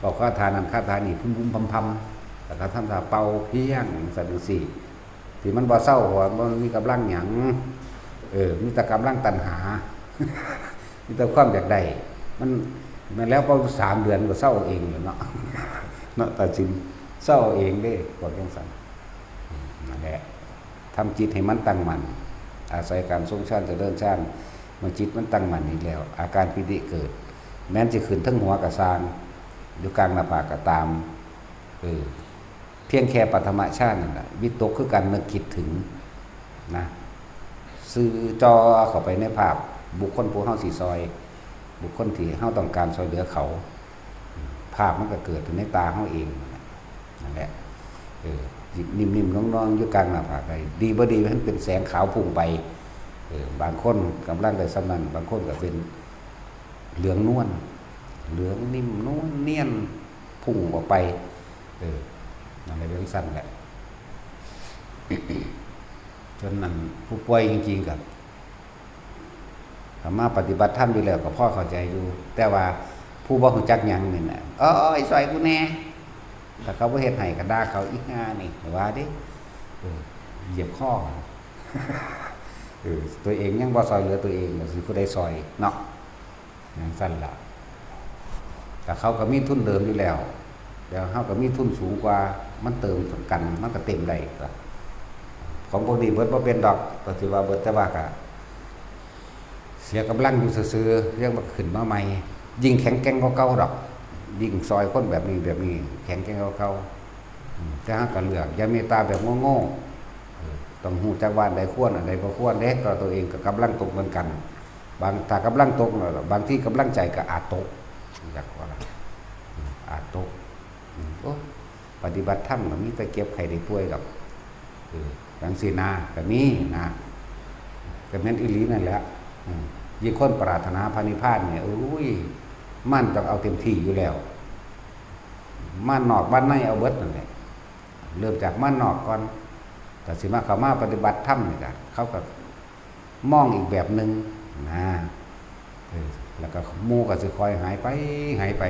บอกว่าทานนั้นคาถานี่พุ่มๆพำๆแต่ถ้าท่านถ้าเป่าเพียงสัตว์สี่ที่มันบ่เศร้าว่ามันมีกำลังหยังมีแต่กำลังตัณหามีแต่ความอยากได้มันแล้วพอ3 เดือนก็เศร้าเองเลยเนาะตัดสินเศร้าเองเด้บอกจังซั่นนั่นแหละทำจิตให้มันตั้งมั่นอาศัยการทรงฌานเจริญฌานเมื่อจิตมันตั้งมั่นนี่แล้วอาการปิติเกิดแม้นจะขึ้นทั้งหัวกะซางอยู่กลางหน้าผากก็ตามเพียงแค่ปฐมฌานนั่นแหละวิตกคือการนึกคิดถึงนะซื้อจอเข้าไปในภาพบุคคลผู้เฮาสิซอยบุคคลที่เฮาต้องการช่วยเหลือเขาภาพมันก็เกิดในตาเฮาเองนั่นแหละนิ่มๆน้องๆอยู่กลางหน้าผากได้ดีบ่ดีมันเป็นแสงขาวพุ่งไปบางคนกำลังได้สำนันบางคนก็เป็นเหลืองนวลเหลืองนิ่มนวลเนียนพุ่งออกไปนั่นแหละเรื่องสั้นแหละ จนนั้นผู้ป่วยจริงๆกับมาปฏิบัติธรรมอยู่แล้วก็พ่อเข้าใจอยู่แต่ว่าผู้บ่รู้จักหยังนี่น่ะไอ้ซอยกูแน่ถ้าเขาบ่เฮ็ดให้ก็ด่าเขาอีกง่านี่ว่าดิเหยียบข้อตัวเองยังบ่ซอยเหลือตัวเองสิผู้ใดซอยเนาะอย่างสั้นล่ะแต่เขาก็มีทุนเดิมอยู่แล้วเฮาก็มีทุนสูงกว่ามันเติมกันมันก็เต็มได้ของพวกนี้เบิดบ่เป็นดอกก็สิว่าเบิดแต่ว่าก็เสียกำลังอยู่ซื่อๆเรื่องมันขึ้นมาใหม่ยิ่งแข็งแกร่งกว่าเก่าดอกยิ่งซอยคนแบบนี้แข็งแกร่งกว่าเก่าแต่หากก็เลือกอย่าเมตตาแบบโง่ๆต้องฮู้จักว่าอันใดควรอันใดบ่ควรเด้ก็ตัวเองก็กำลังตกเหมือนกัน บางถ้ากำลังตกบางที่กำลังใจก็อาจตกอยากว่าอาจตกโอ้ปฏิบัติธรรมก็มีแต่เก็บไข้ได้ป่วยกับจังซี่นาก็มีนะก็แม่นอีหลีนั่นแหละยิ่งคนปรารถนาพระนิพพานเนี่ยอุ้ยมันต้องเอาเต็มที่อยู่แล้วม่านนอกบ้านในเอาเบิดนั่นแหละเริ่มจากม่านนอกก่อนแต่สิมาเข้ามาปฏิบัติธรรมนี่ก็เขาก็มองอีกแบบนึงนะแล้วก็หมู่ก็สิคอยหายไป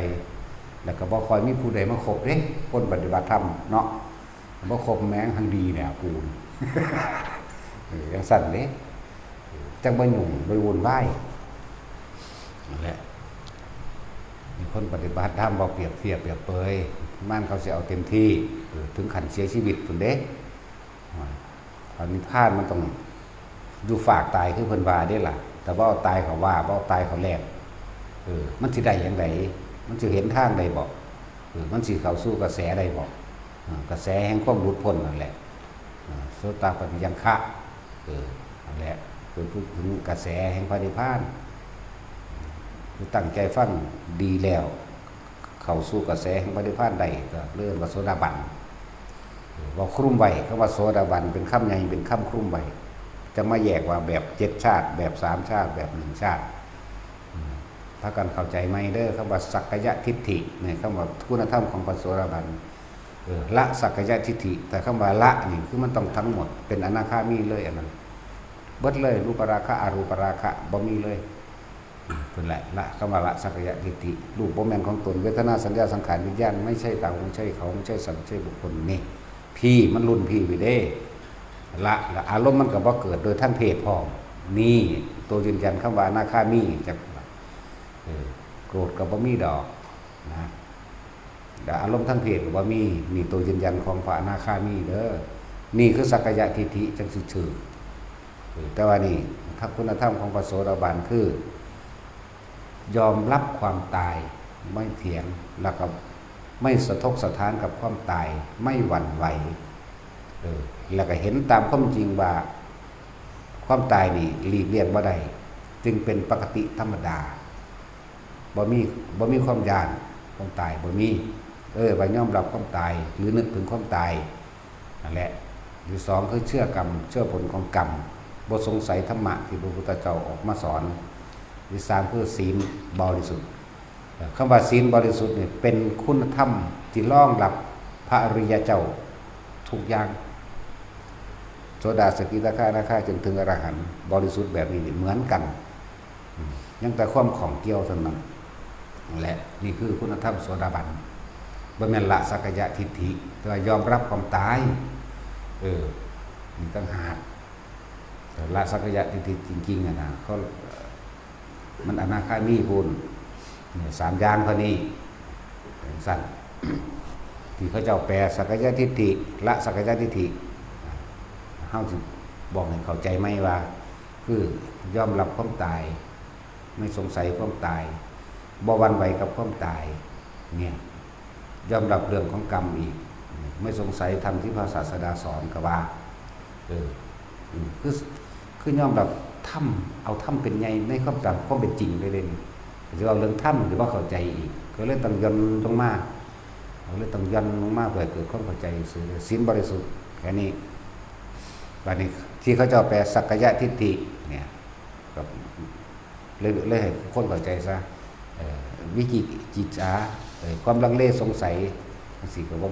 แล้วก็บ่คอยมีผู้ใดมาคบเด้คนปฏิบัติธรรมเนาะบ่คบแม้งทางดีเนี่ยปูนจังสั่นเด้จังบ่ยุ่งบ่วุ่นวายนั่นแหละมีคนปฏิบัติธรรมบ่เปรียบเทียบเปรียบเปยมันเขาสิเอาเต็มที่ถึงขั้นเสียชีวิตพุ่นเด้พระนิพพานมันต้องอยู่ฝากตายคือเพิ่นว่าเด้ล่ะแต่ว่าเอาตายเขาว่าบ่เอาตายเขาแลกมันสิได้จังไดมันสิเห็นทางใดบ่มันสิเข้าสู่กระแสใดบ่กระแสแห่งความหลุดพ้นนั่นแหละโสตปัฏฐิยังคะนั่นแหละคือพูดถึงกระแสแห่งพระนิพพานคือตั้งใจฟังดีแล้วเข้าสู่กระแสแห่งพระนิพพานได้ก็เรื่องว่าโสดาบันว่าครุ่มไว้คำว่าโสดาบันเป็นคำใหญ่เป็นคำครุ่มไว้จะมาแยกว่าแบบ7ชาติแบบ3ชาติแบบ1ชาติถ้ากันเข้าใจไหมเด้อคำว่าสักกายทิฏฐิเนี่ยคำว่าคุณธรรมของพระโสดาบันละสักกายทิฏฐิแต่คำว่าละนี่คือมันต้องทั้งหมดเป็นอนาคามีเลยอันนั้นเบิดเลยรูปราคะอรูปราคะบ่มีเลยเป็นแหละละคำว่าละสักกายทิฏฐิรูปบ่แม่นของตนเวทนาสัญญาสังขารวิญญาณไม่ใช่เราไม่ใช่เขาไม่ใช่สัตว์ไม่ใช่บุคคลนี่พี่มันรุ่นพี่ไปเด้ละอารมณ์มันก็บ่เกิดโดยทั้งเพศพร้อมนี่ตัวยืนยันคำว่าอนาคามีจากโกรธก็บ่มีดอกนะแต่อารมณ์ทั้งเพศก็บ่มีนี่ตัวยืนยันของพระอนาคามีเด้อนี่คือสักกายทิฏฐิจังสิชื่อแต่ว่านี่ถ้าคุณธรรมของพระโสดาบันคือยอมรับความตายไม่เถียงแล้วก็ไม่สะทกสะท้านกับความตายไม่หวั่นไหวแล้วก็เห็นตามความจริงว่าความตายนี่หลีกเลี่ยงบ่ได้จึงเป็นปกติธรรมดาบ่มีความยานความตายบ่มีว่ายอมรับความตายหรือนึกถึงความตายนั่นแหละที่สองคือเชื่อกรรมเชื่อผลของกรรมบ่สงสัยธรรมะที่พระพุทธเจ้าออกมาสอนที่สามคือศีลบริสุทธิ์คำว่าศีลบริสุทธิ์เนี่ยเป็นคุณธรรมที่รองรับพระอริยเจ้าทุกอย่างโสดาสกิทาคาอนาคาจนถึงอรหันต์บริสุทธิ์แบบนี้เหมือนกันยังแต่ความของเกี่ยวเท่านั้นและนี่คือคุณธรรมโสดาบันบ่แม่นละสักกายทิฏฐิแต่ยอมรับความตายนี่ต่างหากละสักกายทิฏฐิจริงๆนะเขามันอนาคามีพูน3อย่างเท่านี้สั้นที่เขาเจ้าแปลสักกายทิฏฐิละสักกายทิฏฐิเฮาสิบอกให้เข้าใจไหมว่าคือยอมรับความตายไม่สงสัยความตายบ่หวั่นไหวกับความตายเนี่ยยอมรับเรื่องของกรรมอีกไม่สงสัยธรรมที่พระศาสดาสอนก็ว่าคือยอมรับธรรมเอาธรรมเป็นไงในความจำความเป็นจริงเลยเลยจะเอาเรื่องธรรมหรือว่าเข้าใจอีกก็เลยต้องยันลงมาเพื่อเกิดความเข้าใจศีลบริสุทธิ์แค่นี้บัดนี้ที่เขาจะแปลสักกายทิฏฐิเนี่ยก็เลยให้คนเข้าใจซะวิจิกิจฉาความลังเลสงสัยสิก็ว่า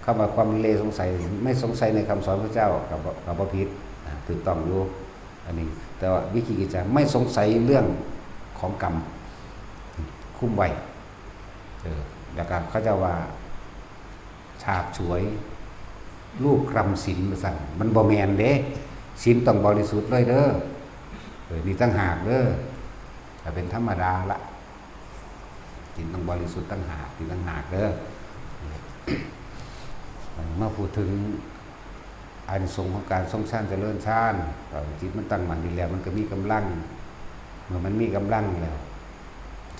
คำว่าความลังเลสงสัยไม่สงสัยในคำสอนพระเจ้ากับพระพิษถูกต้องอยู่อันนี้แต่ว่าวิจิกิจฉาไม่สงสัยเรื่องของกรรมคุ้มไว้แล้วก็เขาจะว่าฉาบฉวยรูปคำศีลสั่นมันบ่แมนเด้ศีลต้องบริสุทธิ์เลยเด้อนี่ตั้งหากเด้อแต่เป็นธรรมดาละศีลต้องบริสุทธิ์ตั้งหากนี่ตั้งหากเด้อเมื่อพูดถึงอานิสงส์ของการทรงฌานเจริญฌานจิตมันตั้งมั่นดีแล้วมันก็มีกำลังเมื่อมันมีกำลังแล้ว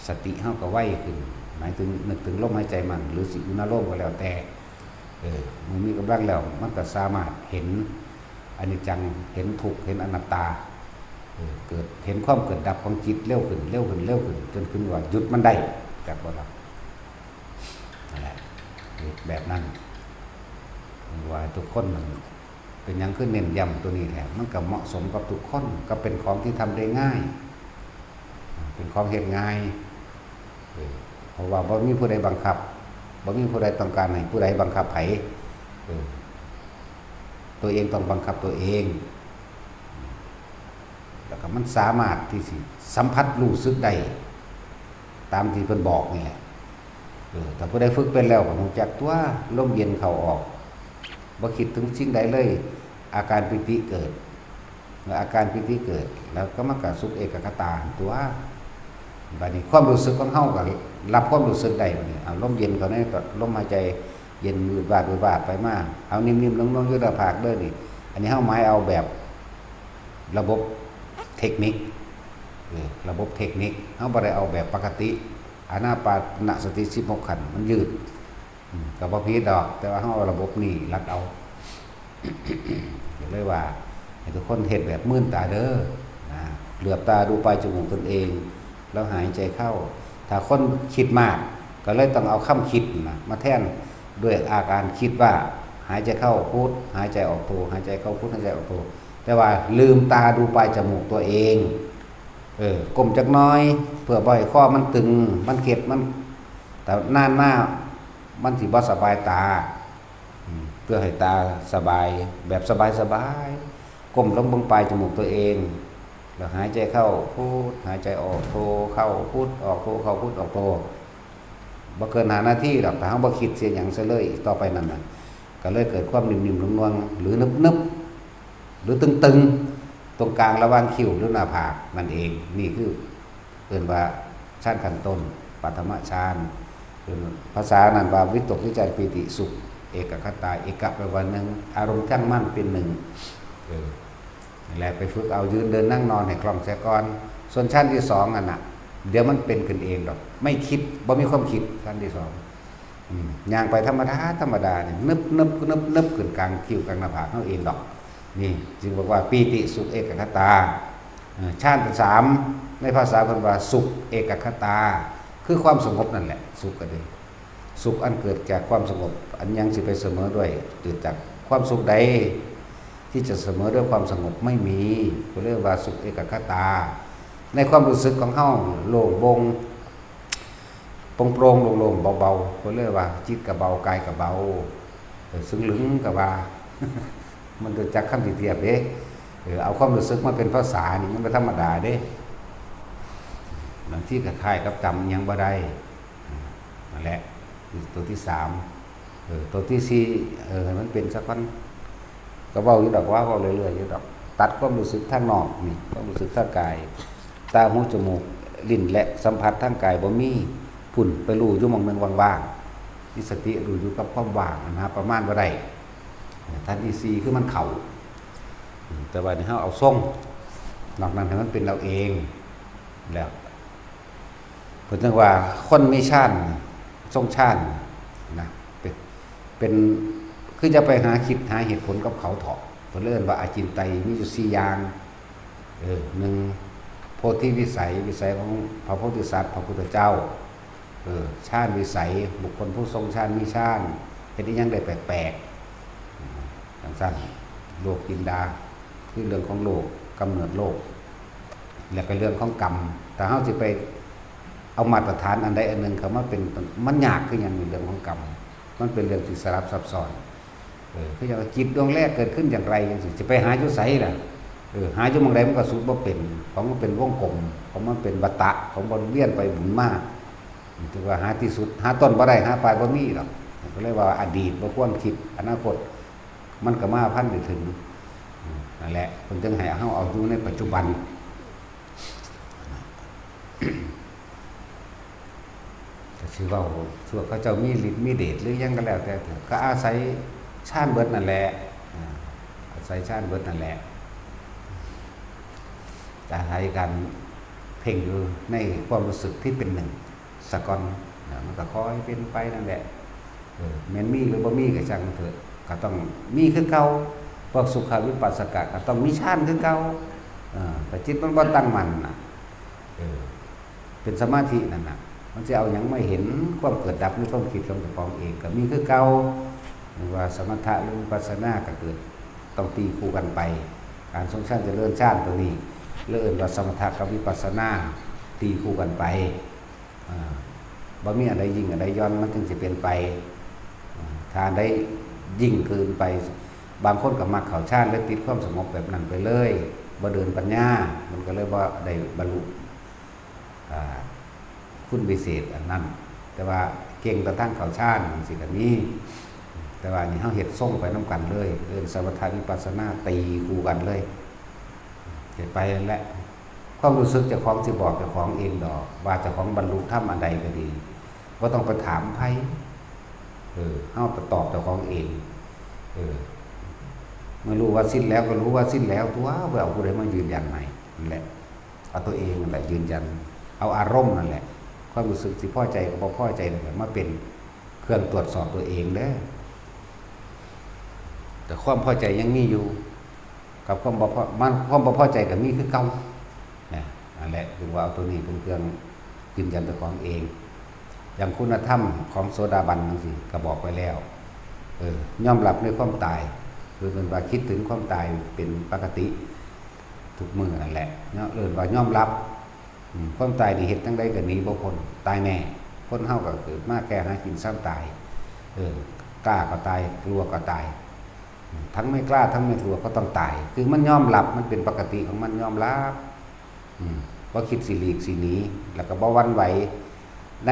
สติเฮาก็ไวขึ้นหมายถึงนึกถึงลมหายใจมันหรือสิอุณโลมก็แล้วแต่มันมีกำลังแล้วมันก็สามารถเห็นอนิจจังเห็นทุกข์เห็นอนัตตา เกิดเห็นความเกิดดับของจิตเร็วขึ้นเร็วขึ้นเร็วขึ้นจนขึ้นว่าหยุดมันได้จากบ่ล่ะนั่นแหละแบบนั้นว่าทุกคนมันเป็นยังขึ้นเน้นย้ำตัวนี้แหละมันก็เหมาะสมกับทุกคนก็เป็นของที่ทำได้ง่ายเป็นของเฮ็ดง่ายเพราะว่าบ่มีผู้ใดบังคับบ่มีผู้ใดต้องการให้ผู้ใดบังคับไผตัวเองต้องบังคับตัวเองแล้วก็มันสามารถที่สิสัมผัสรู้สึกได้ตามที่เพิ่นบอกนี่แหละแต่ผู้ใดฝึกเป็นแล้วก็รู้จักตัวลมเย็นเข้าออกบ่คิดถึงสิ่งใดเลยอาการปิติเกิดเมื่ออาการปิติเกิดแล้วก็มันก็สุขเอกคตาตัวบัดนี้ความรู้สึกของเฮาก็รับความรู้สึกได้บัดนี้เอาลมเย็นเข้าในลมหายใจเย็นวืดวาดไปมาเอานิ่มๆลงๆอยู่หน้าผากเด้อนี่อันนี้เฮาหมายเอาแบบระบบเทคนิคระบบเทคนิคเฮาบ่ได้เอาแบบปกติอานาปานสติ16ขันธ์มันยืดก็บ่ผิดดอกแต่ว่าเฮาเอาระบบนี้รัดเอาก็เลยว่าให้ทุกคนเฮ็ดแบบมื่นตาเด้อนะเหลือบตาดูปลายจมูกตนเองแล้วหายใจเข้าถ้าคนคิดมากก็เลยต้องเอาคำคิดมาแทนด้วยอาการคิดว่าหายใจเข้าพุทหายใจออกโทหายใจเข้าพุทหายใจออกโทแต่ว่าลืมตาดูปลายจมูกตัวเองก้มจักน้อยเพื่อบ่ให้ข้อมันตึงมันเก็บมันแต่นานหน้ามันสิบ่สบายตาเพื่อให้ตาสบายแบบสบายก้มลงเบิ่งปลายจมูกตัวเองแล้วหายใจเข้าพุทหายใจออกโทเข้าพุทออกโทเข้าพุทออกโทบ่เกิน5นาทีดอกแต่เฮาบ่คิดเสียหยังซะเลยต่อไปนั้นน่ะก็เลยเกิดความนิ่มๆนวลๆหรือนึบๆหรือตึงๆตรงกลางระหว่างคิ้วหรือหน้าผากนั่นเองนี่คือเอิ้นว่าฌานขั้นต้นปฐมฌานภาษานั้นว่าวิตกวิจารปิติสุขเอกคตาเอกะแปลว่าหนึ่งอารมณ์ตั้งมั่นเป็นหนึ่งนี่แหละไปฝึกเอายืนเดินนั่งนอนให้คล่องเสียก่อนส่วนชั้นที่2น่ะเดี๋ยวมันเป็นขึ้นเองดอกไม่คิดบ่มีความคิดชั้นที่2ย่างไปธรรมดาเนี่ยนึบขึ้นกลางคิ้วกลางหน้าผากเฮาเองดอกนี่จึงบอกว่าปีติสุขเอกคตาชั้นที่3ในภาษาเพิ่นว่าสุขเอกคตาคือความสงบนั่นแหละสุขก็ดีสุขอันเกิดจากความสงบอันยังสิไปเสมอด้วยเกิดจากความสุขใดที่จะเสมอด้วยความสงบไม่มีก็เรียกว่าสุขเอกคตาในความรู้สึกของเฮาโล่งโปร่งโล่งเบาๆก็เรียกว่าจิตก็เบากายก็เบาซึ้งลึงก็ว่า มันเกิดจากคำที่เทียบเด้เอาความรู้สึกมาเป็นภาษานี่มันไม่ธรรมดาเด้บางที่ก็คล้ายกับจำยังบ่ได้นั่นแหละตัวที่3ตัวที่4มันเป็นสักวันก็เว้าอยู่ดอกว่าเว้าเรื่อยๆอยู่ดอกตัดความรู้สึกทางนอกนี่ความรู้สึกทางกายตาหูจมูกลิ้นและสัมผัสทางกายบ่มีพุ่นไปรู้อยู่หม้องนึงว่างๆมีสติรู้อยู่กับความว่างนะประมาณบ่ได้ทันอีซีคือมันเข้าแต่ว่านี่เฮาเอาทรงนอกนั้นให้มันเป็นเราเองแล้วเพิ่นจึงว่าคนมีฌานทรงฌานนะเป็นคือจะไปหาคิดหาเหตุผลกับเขาเถาะเพิ่นเรียกว่าอาจินไตยมีอยู่4อย่าง1โพธิวิสัยของพระโพธิสัตว์พระพุทธเจ้าฌานวิสัยบุคคลผู้ทรงฌานมีฌานเฮ็ดอีหยังได้แปลกๆจังซั่นโลกกินดาคือเรื่องของโลกกำเนิดโลกแล้วก็เรื่องของกรรมแต่เฮาสิไปเอามาตรฐานอันใดอันหนึ่งเข้ามาเป็นมันยากคือหยังในเรื่องของกรรมมันเป็นเรื่องที่สลับซับซ้อนคืออย่างจิตดวงแรกเกิดขึ้นอย่างไรจังซี่จะไปหาอยู่ไสล่ะหาอยู่หม้องใดมันก็สุดบ่เป็นของมันเป็นวงกลมของมันเป็นวัฏฏะของมันเวียนไปหมุนมาถือว่าหาที่สุดหาต้นบ่ได้หาปลายบ่มีหรอกก็เลยว่าอดีตบ่ควรคิดอนาคตมันก็มาพันถึงนั่นแหละเพิ่นจึงให้เฮาเอาอยู่ในปัจจุบันก็สิเว้าชั่วเขาเจ้ามีฤทธิ์มีเดชหรือยังก็แล้วแต่ก็อาศัยฌานเบิดนั่นแหละอาศัยฌานเบิดนั่นแหละจะให้การเพ่งอยู่ในความรู้สึกที่เป็นหนึ่งสะก่อนมันก็ค่อยเป็นไปนั่นแหละแม่นมีหรือบ่มีก็ช่างเถอะก็ต้องมีคือเก่าพวกสุขวิปัสสกะก็ต้องมีฌานคือเก่า แต่จิตมันบ่ตั้งมั่นน่ะเป็นสมาธินั่นน่ะมันจะเอาหยังไม่เห็นความเกิดดับในความคิดของเจ้าของเองก็มีคือเก่าหรือว่าสมถะหรือวิปัสสนาก็เกิดต้องตีคู่กันไปการทรงฌานเจริญฌานตัวนี้เลื่อนว่าสมถะกับวิปัสสนาตีคู่กันไปบ่มีอะไรยิ่งอะไรย้อนมันจึงจะเป็นไปถ้าได้ยิ่งเกินไปบางคนก็มักเข้าฌานแล้วติดความสงบแบบนั้นไปเลยบ่เดินปัญญามันก็เลยบ่ได้บรรลุคุณวิเศษอันนั้นแต่ว่าเก่งกระทั่งเข้าฌานสิก็มีแต่ว่านี่เฮาเฮ็ดส่งไปนำกันเลยสมถะวิปัสสนาตีคู่กันเลยเฮ็ดไปนั่นแหละความรู้สึกเจ้าของสิบอกเจ้าของเองดอกว่าเจ้าของบรรลุธรรมอันใดก็ดีบ่ต้องไปถามไผเฮาตอบเจ้าของเองเมื่อรู้ว่าสิ้นแล้วก็รู้ว่าสิ้นแล้วตัวเอาผู้ใดมายืนยันใหม่นั่นแหละเอาตัวเองนั่นแหละยืนยันเอาอารมณ์นั่นแหละความรู้สึกสิพอใจกับบ่พอใจนั่นแหละมาเป็นเครื่องตรวจสอบตัวเองเด้อแต่ความพอใจยังมีอยู่กับความบ่พอใจก็มีคือเก่านั่นแหละถึงว่าเอาตัวนี้เป็นเครื่องยืนยันตัวของเองอย่างคุณธรรมของโสดาบันจังซี่ก็บอกไว้แล้วยอมรับในความตายคือเป็นว่าคิดถึงความตายเป็นปกติทุกมื้อนั่นแหละเนาะว่ายอมรับความตายนี่เฮ็ดจังได๋ก็หนีบ่พ้นตายแน่คนเฮาก็เกิดมาแก่หากินซ้ำตายกล้าก็ตายกลัวก็ตายทั้งไม่กล้าทั้งไม่กลัวก็ต้องตายคือมันยอมรับมันเป็นปกติของมันยอมรับบ่คิดสิหลีกสิหนีแล้วก็บ่หวั่นไหวใน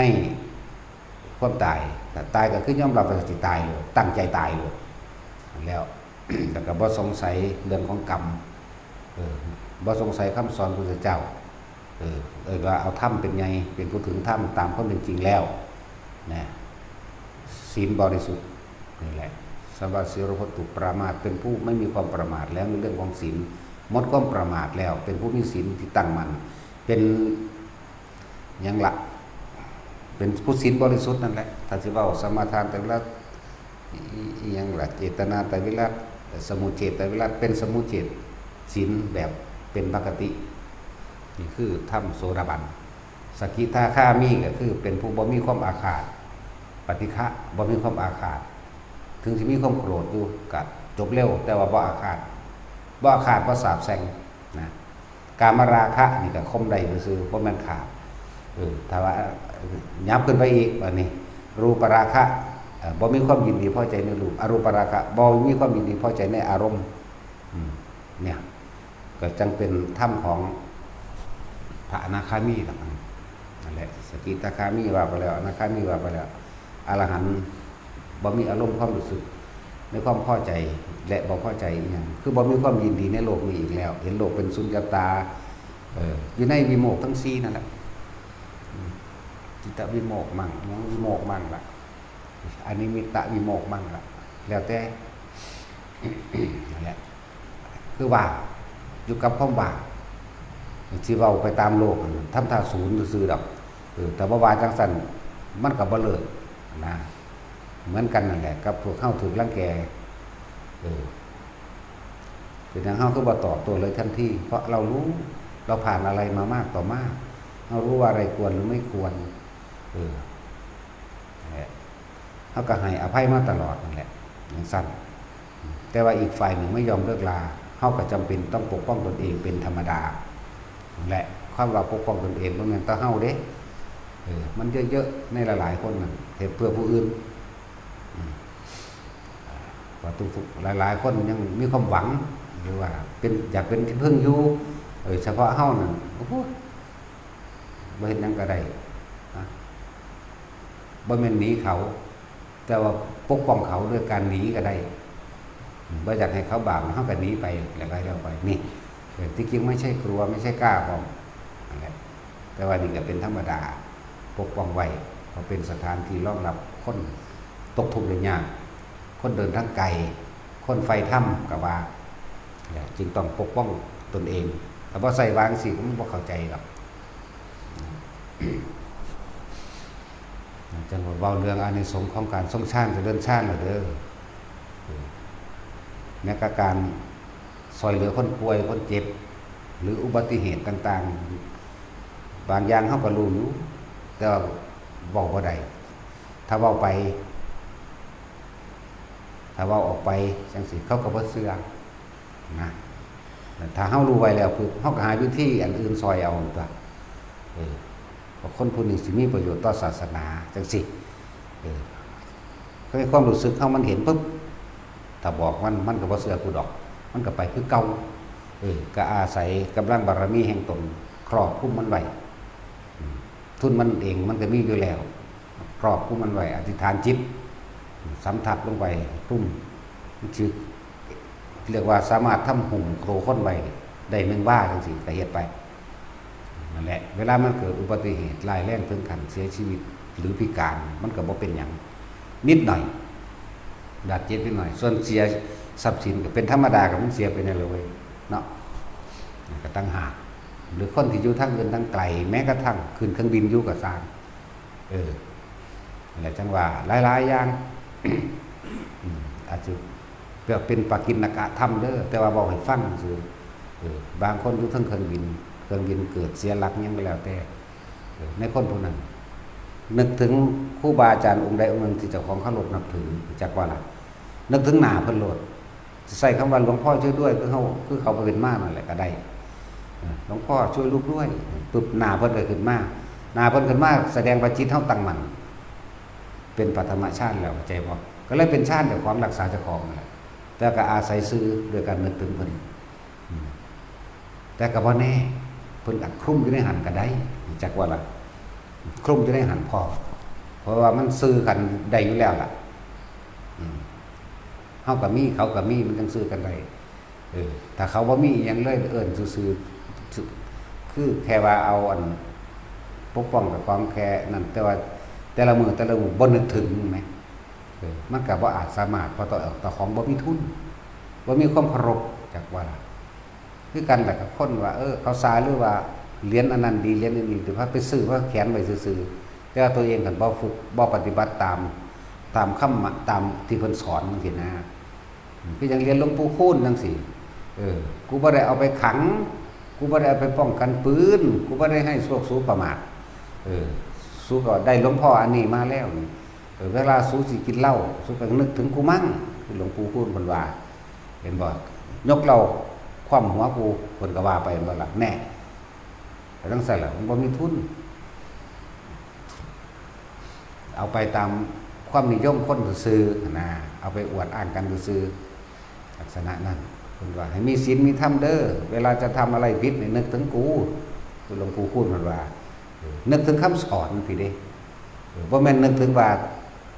ความตายแต่ตายก็คือยอมรับว่าสิตายเลยตั้งใจตายเลยแล้ว แล้วก็บ่สงสัยเรื่องของกรรมบ่สงสัยคำสอนพระพุทธเจ้าว่าเอาธรรมเป็นไงเป็นผู้ถึงธรรมตามความเป็นจริงแล้วนะศีลบริสุทธิ์นี่แหละสัมมาสีรพตุปรามาสเป็นผู้ไม่มีความประมาทแล้วในเรื่องของศีลหมดความประมาทแล้วเป็นผู้มีศีลที่ตั้งมั่นเป็นยังละเป็นผู้ศีลบริสุทธิ์นั่นแหละถ้าสิเว้าสมาทานแต่ละยังละเจตนาแต่วิรัตสมุเฉทแต่วิรัตเป็นสมุเฉทศีลแบบเป็นปกตินี่คือธรรมโสดาบันสกิทาคามีก็คือเป็นผู้บ่มีความอาฆาตปฏิฆะบ่มีความอาฆาตถึงสิมีความโกรธอยู่ก็จบเร็วแต่ว่าบ่อาฆาตบ่สาปแช่งนะกามราคะนี่ก็ข่มได้ซื่อๆบ่แม่นขาดถ้าว่ายับขึ้นไปอีกบัดนี้รูปราคะบ่มีความยินดีพอใจในรูปอรูปราคะบ่มีความยินดีพอใจในอารมณ์เนี่ยก็จังเป็นธรรมของพระอนาคามีนั่นแหละสกิทาคามีว่าไปแล้วอนาคามีว่าไปแล้วอรหันต์บ่มีอารมณ์ความรู้สึกในความพอใจและบ่พอใจอีหยังคือบ่มีความยินดีในโลกนี้อีกแล้วเห็นโลกเป็นสุญญตาอยู่ในวิโมกข์ทั้ง4นั่นแหละจิตตวิโมกข์มั่งวิโมกข์มั่งล่ะอันนี้มิตตวิโมกข์มั่งล่ะแล้วแต่นั่นแหละคือว่าอยู่กับความว่างสิเว้าไปตามโลกทำท่าศูนย์ซื่อๆดอกแต่ว่าว่าจังซั่นมันก็บ่เลิกนะเหมือนกันนั่นแหละกับพวกเฮาถูกรังแกเป็นทางเฮาคือบ่ตอบตัวเลยทันทีเพราะเรารู้เราผ่านอะไรมามากต่อมากเรารู้ว่าอะไรควรหรือไม่ควรเฮาก็ให้อภัยมาตลอดนั่นแหละอย่างสั้นแต่ว่าอีกฝ่ายหนึ่งไม่ยอมเลิกลาเฮาก็จำเป็นต้องปกป้องตนเองเป็นธรรมดาและความว่าปกป้องตนเองบ่แม่นแต่เฮาเด้มันเยอะๆในหลายๆคนน่ะเฮ็ดเพื่อผู้อื่นว่าทุกๆหลายๆคนยังมีความหวังหรือว่าเป็นอยากเป็นที่พึ่งอยู่เฉพาะเฮานั่นโอ้โหบ่เฮ็ดหยังก็ได้บ่แม่นหนีเขาแต่ว่าปกป้องเขาด้วยการหนีก็ได้บ่อยากให้เขาบาปเฮาก็หนีไปแล้วไปนี่ที่จริงไม่ใช่กลัวไม่ใช่กล้าพร้อมนั่นแหละแต่ว่านี่ก็เป็นธรรมดาปกป้องไว้เพราะเป็นสถานที่รองรับคนตกทุกข์ได้ยากคนเดินทางไกลคนไฟถ้ำก็ว่าจึงต้องปกป้องตนเองแต่พอใส่วางสิก็บ่เข้าใจหรอกจังหวะเว้าเรื่องอานิสงส์ของการทรงฌานเจริญฌานเด้อแม้กระการซอยเหลือคนป่วยคนเจ็บ หรืออุบัติเหตุต่างๆบางอย่างเขาก็รู้อยู่แต่ว่าบอกว่าใดถ้าเว้าไปถ้าเว้าออกไปจังสิเขาก็บ่เชื่อนะถ้าเฮารู้ไว้แล้วปุ๊บเฮาก็หาวิธีอันอื่นซอยเอาตัวเพราะคนผู้นี้สิมีประโยชน์ต่อศาสนาจังสิก็ให้ความรู้สึกเฮามันเห็นปุ๊บถ้าบอกมันก็บ่เชื่อกูดอกมันก็ไปคือเก่าก็อาศัยกำลังบารมีแห่งตนครอบคุมมันไว้ทุนมันเองมันก็มีอยู่แล้วครอบคุมมันไว้อธิษฐานจิตสัมผัสลงไปทุ่มชื่อเรียกว่าสามารถทำหุ่มโคค้นไว้ได้1 ว่าจังซี่ก็เฮ็ดไปนั่นแหละเวลามันเกิดอุบัติเหตุร้ายแรงถึงขั้นเสียชีวิตหรือพิการมันก็บ่เป็นหยังนิดหน่อยบาดเจ็บนิดหน่อยส่วนเสียทรัพย์สินก็เป็นธรรมดากับมันเสียไปนั่นเลยเนาะก็ตั้งหากหรือคนที่อยู่ทางอื่นทางไกลแม้กระทั่งขึ้นเครื่องบินอยู่ก็สร้างอะไรจังว่าหลายๆอย่าง อาจจะเป็นปากิณกะธรรมเด้อแต่ว่าบอกให้ฟังคือบางคนอยู่ทั้งเครื่องบินเกิดเสียหลักยังก็แล้วแต่ในคนพวกนั้นนึกถึงครูบาอาจารย์องค์ใดองค์หนึ่งที่เจ้าของเคารพนับถือจักว่าล่ะนึกถึงหน้าเพิ่นโลดใส่คำว่าหลวงพ่อช่วยด้วยคือเขาเป็นมานั่นแหละก็ได้หลวงพ่อช่วยลูกด้วยปึ๊บหน้าเพิ่นก็ขึ้นมาหน้าเพิ่นขึ้นมาแสดงว่าจิตเฮาตั้งมั่นเป็นปฐมฌานแล้วใจบ่ก็เลยเป็นฌานด้วยความรักษาเจ้าของนั่นแหละแต่ก็อาศัยซื้อด้วยการนึกถึงเพิ่นแต่ก็บ่แน่เพิ่นอัดคลุ้มอยู่ในหันก็ได้จักว่าล่ะคลุ้มอยู่ในหันพอเพราะว่ามันซื้อกันได้อยู่แล้วล่ะเฮาก็มีเขาก็มีมันจังซื้อกันได้ถ้าเขาบ่มีหยังเลยเอิ้นซื่อๆคือแค่ว่าเอาอันปกป้องกับความแค่นั้นแต่ว่าแต่ละมื้อบ่นึกถึงแหมมันก็บ่อาจสามารถเพราะต่อของบ่มีทุนบ่มีความเคารพจักว่าล่ะคือกันแหละกับคนว่าเขาสายหรือว่าเรียนอันนั้นดีเรียนอันนี้แต่ว่าไปซื้อว่าแขนไว้ซื่อๆแต่ว่าตัวเองกันบ่ฝึกบ่ปฏิบัติตามคำตามที่เพิ่นสอนจังซี่นะคือยังเรียนหลวงปู่คูณจังซี่กูบ่ได้เอาไปขังกูบ่ได้เอาไปป้องกันปืนกูบ่ได้ให้พวกสูประมาทสูก็ได้หลวงพ่ออันนี้มาแล้วเวลาสูสิกินเหล้าสูก็นึกถึงกูมั่งคือหลวงปู่คูณเพิ่นว่าเห็นบ่ยกเหล้าคว่ำหัวกูเพิ่นก็ว่าไปบ่ล่ะแน่แต่ทั้งสั่นล่ะมันบ่มีทุนเอาไปตามความนิยมคนซื่อๆนะเอาไปอวดอ้างกันซื่อๆลักษณะนั้นเพิ่นว่าให้มีศีลมีธรรมเด้อเวลาจะทำอะไรผิดนี่นึกถึงกูคือหลวงปู่คูณเพิ่นว่านึกถึงคำสอนพี่เด้บ่แม่นนึกถึงว่า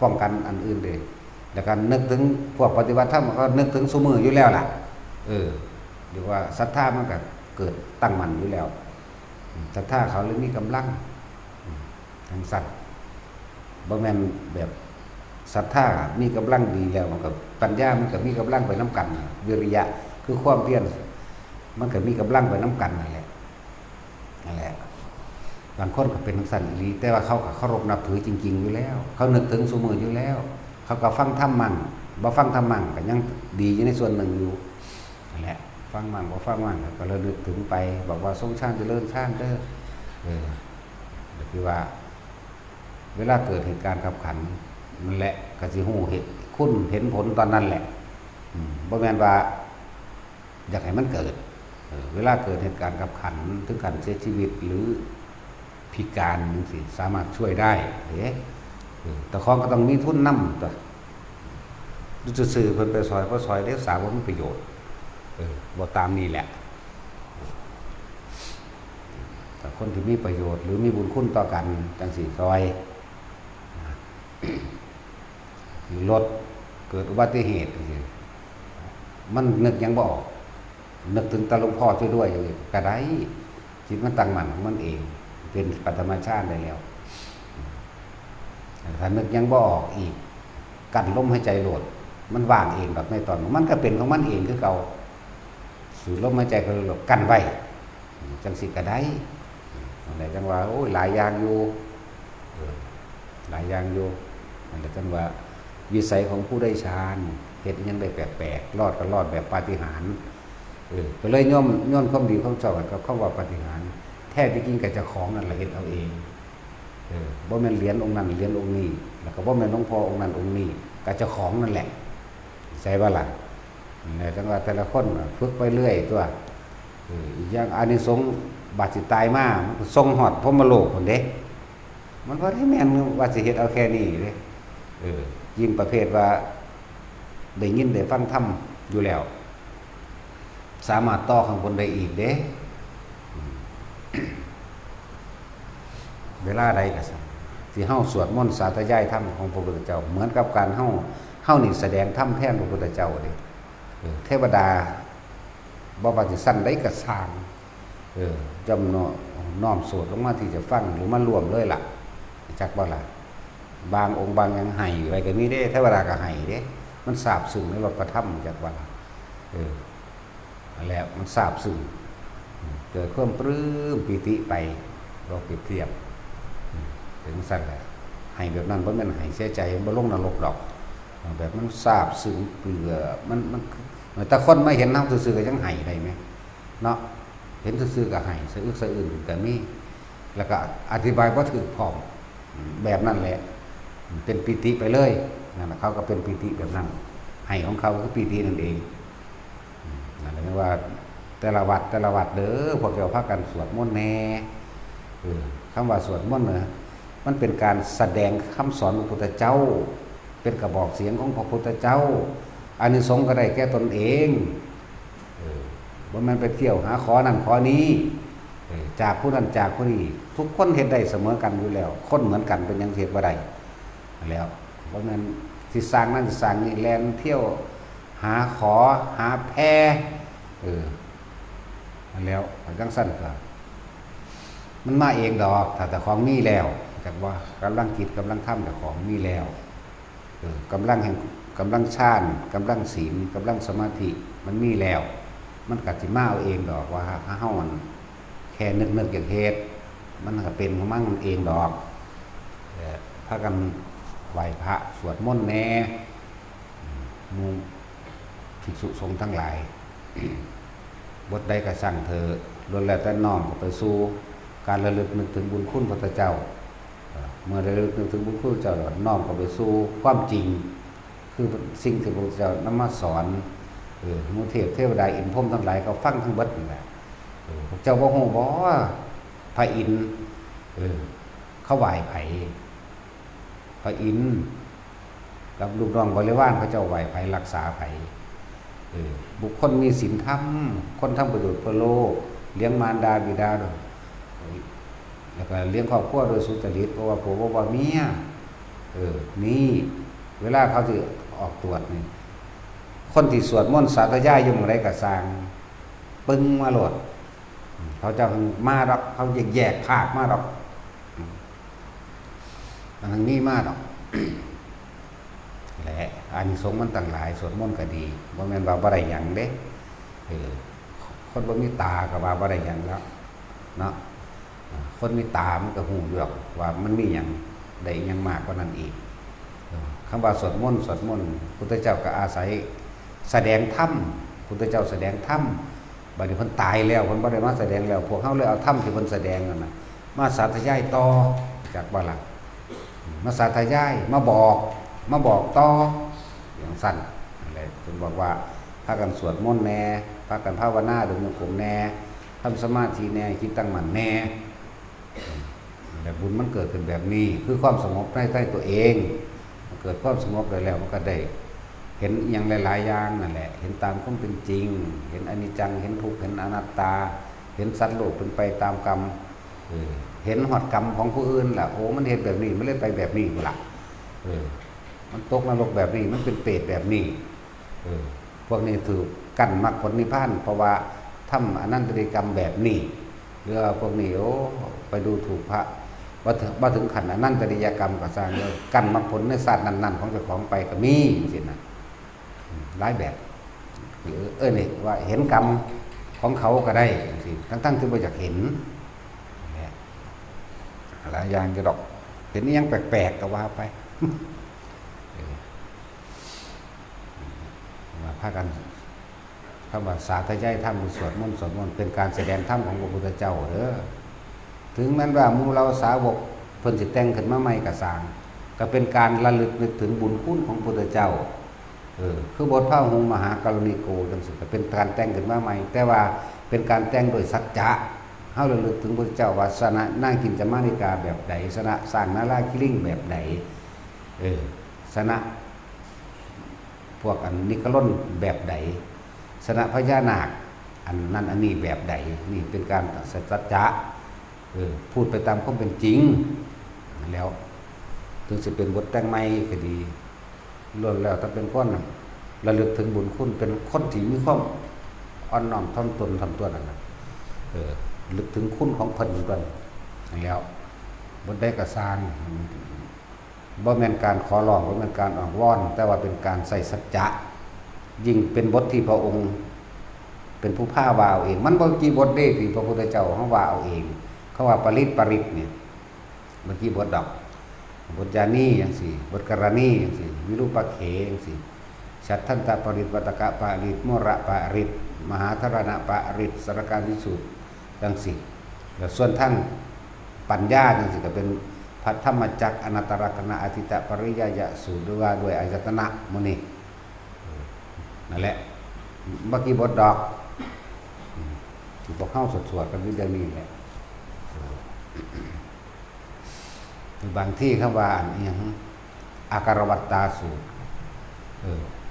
ป้องกันอันอื่นเด้แล้วก็นึกถึงพวกปฏิบัติธรรมก็นึกถึงซุมื้ออยู่แล้วล่ะหรือว่าศรัทธามันก็เกิดตั้งมั่นอยู่แล้วศรัทธาเขาเลยมีกำลังทางสัตว์บ่แม่นแบบศรัทธามีกำลังดีแล้วมันก็ปัญญามันก็มีกำลังไปนำกันวิริยะคือความเพียรมันก็มีกำลังไปนำกันนั่นแหละบางคนก็เป็นทางสัตว์อีหลีแต่ว่าเขาก็เคารพนับถือจริงๆอยู่แล้วเขานึกถึงซุมื้ออยู่แล้วเขาก็ฟังธรรมมั่งบ่ฟังธรรมมั่งก็ยังดีอยู่ในส่วนหนึ่งอยู่นั่นแหละฟังมั่งบ่ฟังมั่งก็ระลึกถึงไปบอกว่าทรงชาติเจริญชาติเด้อคือว่าเวลาเกิดเหตุการณ์ขับขันนั่นแหละก็สิฮู้คุณเห็นผลตอนนั้นแหละบ่แม่นว่าอยากให้มันเกิดเวลาเกิดเหตุการณ์ขับขันถึงการเสียชีวิตหรือพิการจังซี่สามารถช่วยได้แต่ของก็ต้องมีทุนนำตัวดูซื่อๆเพิ่นไปซอยบ่ซอยได้สาวบ่มีประโยชน์บ่ตามนี้แหละแต่คนที่มีประโยชน์หรือมีบุญคุณต่อกันจังสี่ซอยรถเกิดอุบัติเหตุมันนึกยังบ่ออกนึกถึงตาหลวงพ่อช่วยด้วยก็ได้จิตมันตั้งมั่นของมันเองเป็นปฐมฌานได้แล้วถ้านึกยังบ่ออกอีกกั้นลมหายใจโหลดมันว่างเองแบบในตอนมันก็เป็นของมันเองคือเก่าสูดลมหายใจก็โหลดกันไว้จังสิก็ได้อะไรจังว่าโอ้ยหลายอย่างอยู่อะไรจังว่าวิสัยของผู้ได้ฌานเฮ็ดยังได้แปลกๆรอดก็รอดแบบปาฏิหาริย์ ก็เลยย่อมความดีของเจ้ากับคำว่าปาฏิหาริย์แท้ที่จริงก็เจ้าของนั่นแหละเฮ็ดเอาเองบ่แม่นเหรียญองค์นั้นเหรียญองค์นี้แล้วก็บ่แม่นหลวงพ่อองค์นั้นองค์นี้ก็เจ้าของนั่นแหละใช่บ่ล่ะเนี่ยจังว่าแต่ละคนฝึกไปเรื่อยตัวอีกอย่างอานิสงส์บาดสิตายมามันก็ส่งฮอดพรหมโลกพุ่นเด้มันบ่ได้แม่นว่าสิเฮ็ดเอาแค่นี้เด้ยิ่งประเภทว่าได้ยินได้ฟังธรรมอยู่แล้วสามารถต่อข้างบนได้อีกเด้เวลาใดก็ซั่นที่เฮาสวดมนต์สาธยายธรรมของพระพุทธเจ้าเหมือนกับการเฮานี่แสดงธรรมแทนพระพุทธเจ้าเด้เทวดาบ่ว่าสิสั้นใดก็สร้างจำน้อมสวดลงมาที่จะฟังหรือมารวมเลยล่ะจักบ่ล่ะบางองค์บางยังให้ไว้ก็มีเด้เทวดาก็ให้เด้มันซาบซึ้งในรสพระธรรมจักว่าล่ะนั่นแหละมันซาบซึ้งเกิดความปลื้มปิติไปเราเปรียบเทียบถึงสั่นแหละให้แบบนั้นบ่แม่นให้เสียใจบ่ลงนรกดอกแบบมันซาบซึ้งเปลือมันแต่คนไม่เห็นเฮาซื่อๆก็ยังให้ได้มั้ยเนาะเห็นซื่อๆก็ให้สะอึกสะอื้นก็มีแล้วก็อธิบายบ่ถูกพร้อมแบบนั้นแหละเป็นปิติไปเลยนั่นน่ะเขาก็เป็นปิติแบบนั้นให้ของเขาคือปิตินั่นเองนั่นแหละว่าแต่ละวัดเด้อพวกเราพากันสวดมนต์แน่คำว่าสวดมนต์น่ะมันเป็นการแสดงคำสอนของพระพุทธเจ้าเป็นกระบอกเสียงของพระพุทธเจ้าอานิสงส์ก็ได้แก่ตนเองบ่แม่นไปเที่ยวหาขอนั่นขอนี้จากผู้นั้นจากผู้นี้ทุกคนเฮ็ดได้เสมอกันอยู่แล้วคนเหมือนกันเป็นยังเฮ็ดบ่ได้แล้วบ่แม่นสิสร้างนั่นสิสร้างนี่แล่นเที่ยวหาขอหาแพแล้วจังซั่นก็มันมาเองดอกถ้าแต่ของมีแล้วจักว่ากำลังคิดกำลังทำแต่ของมีแล้วกำลังแห่งกำลังฌานกำลังศีลกำลังสมาธิมันมีแล้วมันก็สิมาเอาเองดอกว่าเฮามันแค่นึกอย่างเฮ็ดมันก็เป็นของมันเองดอกพากันไหว้พระสวดมนต์แน่หมู่ภิกษุสงฆ์ทั้งหลายบทใดก็สั่งเธอล้วนแล้วแต่น้อมไปสู่การระลึกนึกถึงบุญคุณพระพุทธเจ้าเมื่อระลึกนึกถึงบุญคุณเจ้าน้อมเข้าไปสู่ความจริงคือสิ่งที่พระพุทธเจ้านำมาสอนหมู่เทวดาอินทร์พรหมทั้งหลายก็ฟังทั้งเบิดนั่นแหละพระเจ้าบ่ฮู้บ่ว่าพระอินทร์เขาไหว้ไผพระอินทร์กับลูกน้องบริวารพระเจ้าไหว้ไผรักษาไผบุคคลมีศีลธรรมคนทำประโยชน์เพื่อโลกเลี้ยงมารดาบิดาด้วยแล้วก็เลี้ยงครอบครัวโดยสุจริตเพราะว่าผัวว่าเมียนี่เวลาเขาจะออกตรวจนี่คนที่สวดมนต์สาธยายอยู่หม้องใดก็สร้างปึ้งมาโลดเขาจะมาดอกเขาแยกภาคมาดอกทางนี้มาดอกแหละอานิสงส์มันต่างหลายสวดมนต์ก็ดีบ่แม่นว่าบ่ได้หยังเด้คนบ่มีตาก็ว่าบ่ได้หยังแล้วเนาะคนมีตามันก็ฮู้อยู่ดอกว่ามันมีหยังได้หยังมากกว่านั้นอีกคำว่าสวดมนต์พุทธเจ้าก็อาศัยแสดงธรรมพุทธเจ้าแสดงธรรมบัดนี้เพิ่นตายแล้วเพิ่นบ่ได้มาแสดงแล้วพวกเฮาเลยเอาธรรมที่เพิ่นแสดงนั่นน่ะมาสาธยายต่อจากบ่ล่ะมาสาธยายมาบอกต่ออย่างสั้นอะไรเพิ่นบอกว่าพากันสวดมนต์แน่พากันภาวนาเดินจงกรมแน่ทำสมาธิแน่คิดตั้งมั่นแน่แต่บุญมันเกิดขึ้นแบบนี้คือความสงบใต้ตัวเองเกิดความสงบได้แล้วมันก็ได้เห็นอย่างหลายๆอย่างนั่นแหละเห็นตามความเป็นจริงเห็นอนิจจังเห็นทุกข์เห็นอนัตตาเห็นสัตว์โลกเป็นไปตามกรรมเห็นหอดกรรมของผู้อื่นล่ะโอ้มันเห็นแบบนี้มันเลยไปแบบนี้ล่ะมันตกนรกแบบนี้มันเป็นเปรตแบบนี้พวกนี้ถือกันมรรคผลนิพพานเพราะว่าทำอนันตริกรรมแบบนี้หรือพวกนี้โอ้ไปดูถูกพระว่าถึงขันอนันตริยกรรมก็สร้างเลยกันมรรคผลในศาสตร์นั้นๆของเจ้าของไปก็มีสินะหลายแบบหรือนี่ว่าเห็นกรรมของเขาก็ได้สิทั้งที่บ่อยากเห็นหลายอย่างจะดอกเห็นนี่ยังแปลกๆก็ว่าไปมาพากัน คำว่าสาธยายธรรมสวดมนต์เป็นการแสดงธรรมของพระพุทธเจ้าเด้อถึงแม้ว่าหมู่เราสาวกเพิ่นสิแต่งขึ้นมาใหม่ก็สร้างก็เป็นการระลึกนึกถึงบุญคุณของพระพุทธเจ้าคือบทพระหงมหากรุณิโกจังซี่ก็เป็นการแต่งขึ้นมาใหม่แต่ว่าเป็นการแต่งโดยสัจจะเฮาระลึกถึงพระพุทธเจ้าว่าสนะนางกินจมานิกาแบบใดสนะสร้างนาราคิลิ่งแบบใดสนะพวกอันนิคล้นแบบใดสนะพญานาคอันนั้นอันนี้แบบใดนี่เป็นการสัจจะพูดไปตามความเป็นจริงแล้วถึงจะเป็นบทแต่งใหม่ก็ดีล้วนแล้วถ้าเป็นคนระลึกถึงบุญคุณเป็นคนที่มีความอ่อนน้อมถ่อมตนทำตัวนั่นน่ะลึกถึงคุณของเพิ่นก่อนแล้วบทได้กระสร้างบ่แม่นการขอร้องบ่แม่นการอ้อนวอนแต่ว่าเป็นการใส่สัจจะยิ่งเป็นบทที่พระองค์เป็นผู้พาว่าเอาเองมันบ่กี่บทเด้ที่พระพุทธเจ้าเฮาว่าเอาเองเขาว่าปริตเนี่ยเมื่อกี้บทดอกบทญาณีจังซี่บทกรณีจังซี่วิรูปเขจังซี่ฉัตทันตปริตวัตกะปริตโมระปริตมหาธารณะปริตสรการวิสุทธิ์จังซี่แล้วส่วนทั้งปัญญาจังซี่ก็เป็นพัทธรรมจักรอนัตตรกนะอธิตะปริยยะสูตรด้วยว่าด้วยอายตนะมื้อนี้นั่นแหละเมื่อกี้บทดอกที่พวกเฮาสวดๆกันอยู่อย่างนี้แหละบางที่คำว่าอันนี้อาการวัตตาสูตร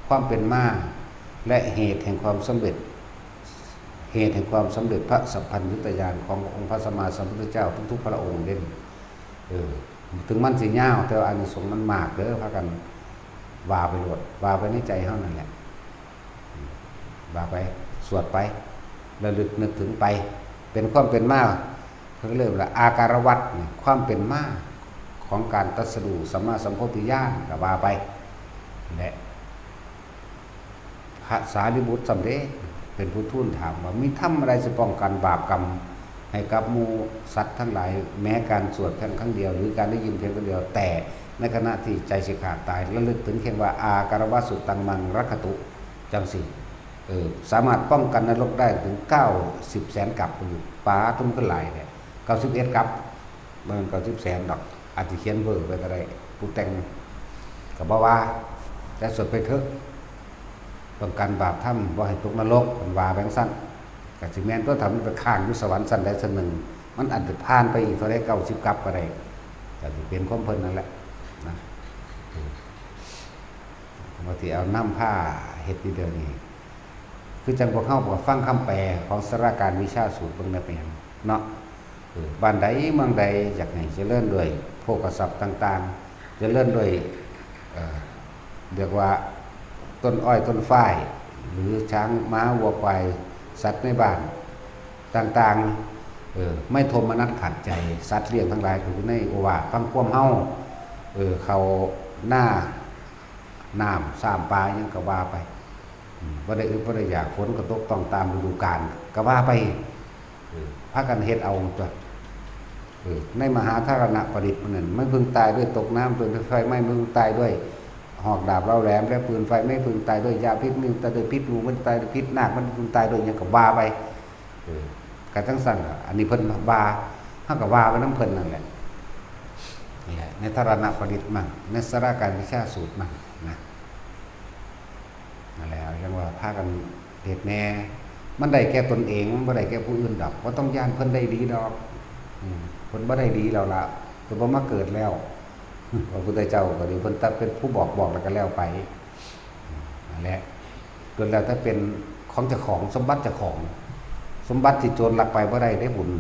ความเป็นมาและเหตุแห่งความสำเร็จเหตุแห่งความสำเร็จพระสัพพัญญุตญาณขององค์พระสัมมาสัมพุทธเจ้าทุกๆพระองค์เด่นถึงมันสิยาวแต่อานิสงส์มันมากเด้อพากันว่าไปโลดว่าไปในใจเฮานั่นแหละว่าไปสวดไประลึกนึกถึงไปเป็นความเป็นมาเขาเรียกว่าอาการวัตความเป็นมาของการตรัสรู้สัมมาสัมโพธิญาณก็ว่าไปและพระสารีบุตรสำเร็จเป็นผู้ทูลถามว่ามีธรรมอะไรจะป้องกันบาปกรรมให้กับหมู่สัตว์ทั้งหลายแม้การสวดเพียงครั้งเดียวหรือการได้ยินเพียงครั้งเดียวแต่ในขณะที่ใจสิขาดตายระลึกถึงเพียงว่าอาการวสุตังมังรักตุจังสิสามารถป้องกันนรกได้ถึง90 แสนกับอยู่ป้าทุ่มขึ้นหลายเนี่ย91กับมัน90 แสนดอกอาจจะเขียนเวอร์ไปก็ได้ผู้แต่งก็บอกว่าแต่สวดไปเถอะป้องกันบาปถ้ำบ่ให้ตกนรกมันว่าแบงสั้นกับสิแมนตัวทำมันไปข้างยุสวรรค์สั้นได้สันหนึ่งมันอาจจะผ่านไปอีกเท่าไร90กับก็ได้แต่ที่เป็นความเพลินนั่นแหละนะบางทีเอาน้ำผ้าเฮ็ดดีเดียวนี้คือจังพวกเข้าบอกฟังคำแปลของสราการวิชาสูตรเบิ่งได้เป็นเนาะบ้านใดเมืองใดอยากให้เจริญด้วยโภคทรัพย์ต่างๆเจริญด้วยเรียกว่าต้นอ้อยต้นฝ้ายหรือช้างม้าวัวควายสัตว์ในบ้านต่างๆไม่โทมนัสขัดใจสัตว์เลี้ยงทั้งหลายอยู่ในโอวาทฟังความเฮาเขาหน้าน้ำสามปลายังก็ว่าไปบ่ได้บ่ได้อยากฝนก็ตกต้องตามฤดูกาลก็ว่าไปพากันเฮ็ดเอาตัวในมหาธารณประดิษฐ์นั่นไม่พึงตายด้วยตกน้ำปืนไฟไม่พึงตายด้วยหอกดาบเราแหลมและปืนไฟไม่พึงตายด้วยยาพิษมันตายด้วยพิษงูมันตายด้วยพิษนาคมันพึงตายด้วยยังก็ว่าไปการทั้งสั่นอันนี้เพิ่นว่าเฮาก็ว่าไปนำเพิ่นนั่นแหละนี่แหละในธารณประดิษฐ์มั่งในสราการวิชาสูตรมั่งนะนั่นแหละยังว่าพากันเฮ็ดแน่มันได้แก่ตนเองมันบ่ได้แก่ผู้อื่นดอกบ่ต้องย่านเพิ่นได้ดีดอกเพิ่นบ่ได้ดีแล้วล่ะเพิ่นบ่มาเกิดแล้วพระพุทธเจ้าก็ดีเพิ่นตัดเป็นผู้บอกแล้วก็แล้วไปนั่นแหละจนแล้วถ้าเป็นของเจ้าของสมบัติเจ้าของสมบัติที่โจรลักไปบ่ได้ได้บุญ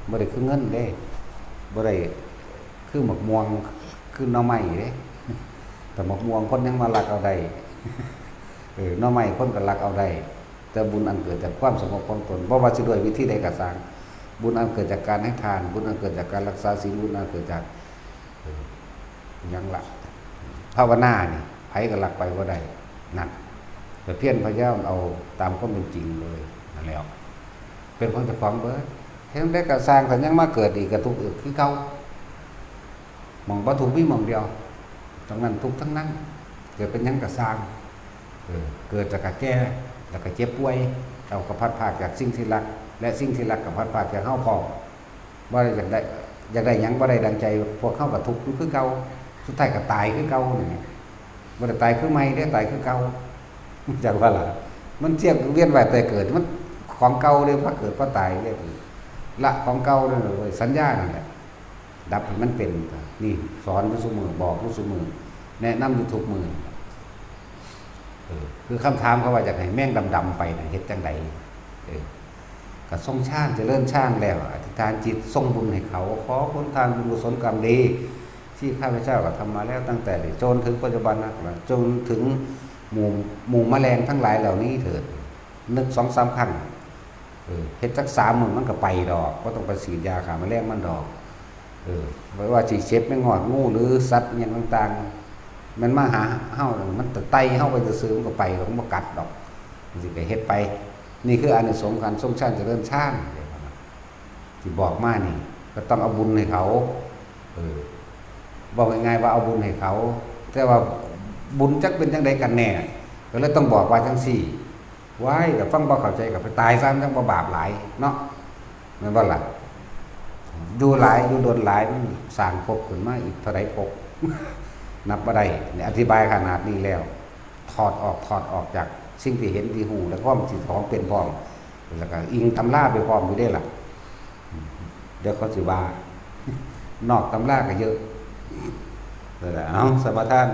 บ่ได้คือเงินเด้บ่ได้คือหมกม่วงคือหน่อไม้เด้แต่หมกม่วงคนยังมาลักเอาได้หน่อไม้คนก็ลักเอาได้แต่บุญอันเกิดจากความสงบของตนบ่ว่าสิด้วยวิธีใดก็ตามบุญอันเกิดจากการให้ทานบุญอันเกิดจากการรักษาศีลบุญอันเกิดจากยังละภาวนานี่ไผก็ลักไปบ่ได้นั่นแต่เพี้ยนพยายามเอาตามความเป็นจริงเลยนั่นแล้วเป็นของเจ้าของเบิดเฮ็ดได้ก็สร้างก็ยังมาเกิดอีกก็ทุกข์อีกคือเก่าหม่องบ่ทุกข์มีหม่องเดียวตรงนั้นทุกข์ทั้งนั้นเกิดเป็นหยังก็สร้างเกิดจากการแก่ แล้วก็เจ็บป่วยเราก็พัดพรากจากสิ่งที่รักและสิ่งที่รักก็พัดพรากจากเฮาพร้อมบ่ได้อยากได้หยังบ่ได้ดังใจพวกเฮาก็ทุกข์อยู่คือเก่าสุดท้ายก็ตายคือเก่านี่บ่ได้ตายคือใหม่เด้ตายคือเก่าจักว่าล่ะมันเที่ยงเวียนว่ายแต่เกิดมันของเก่าเด้พอเกิดพอตายเด้ละของเก่านั่นเว้ยสัญญานั่นแหละดับให้มันเป็นนี่สอนอยู่ซุมื้อบอกอยู่ซุมื้อแนะนำอยู่ทุกมื้อคือคำถามเขาว่าอยากให้แม่งดำๆไปน่ะเฮ็ดจังไดก็ทรงชาติเจริญชาติแล้วอธิษฐานจิตส่งบุญให้เขาขอผลทานบุญกุศลกรรมดีที่ข้าพเจ้าก็ทำมาแล้วตั้งแต่จนถึงปัจจุบันนะจนถึงหมู่แมลงทั้งหลายเหล่านี้เถิดนึก 2-3 ครั้งเฮ็ดจัก3 มื้อมันก็ไปดอกบ่ต้องไปฉีดยาฆ่าแมลงมันดอกไว้ว่าสิเจ็บไม่งอดงูหรือสัตว์หยังต่างๆมันมาหาเฮามันไต่เฮาไปซื่อๆมันก็ไปมันบ่กัดดอกมันสิไปเฮ็ดไปนี่คืออานิสงส์การทรงชาติเจริญชาติที่บอกมานี่ก็ต้องเอาบุญให้เขาบอกง่ายๆว่าเอาบุญให้เขาแต่ว่าบุญจักเป็นจังใดกันแน่ก็เลยต้องบอกว่าจังซี่ไว้ก็ฟังบ่เข้าใจก็ไปตายซะจังบ่บาปหลายเนาะแม่นบ่ล่ะอยู่หลายอยู่โดนหลายมันสร้างภพขึ้นมาอีกเท่าใดภพนับบ่ได้นี่อธิบายขนาดนี้แล้วถอดออกจากสิ่งที่เห็นที่หูแล้วก็มันสิของเป็นพร้อมแล้วก็อิงตำราไปพร้อมอยู่ได้ล่ะเดี๋ยวเขาสิว่านอกตำราก็เยอะนั่นแหละเอาสมทาน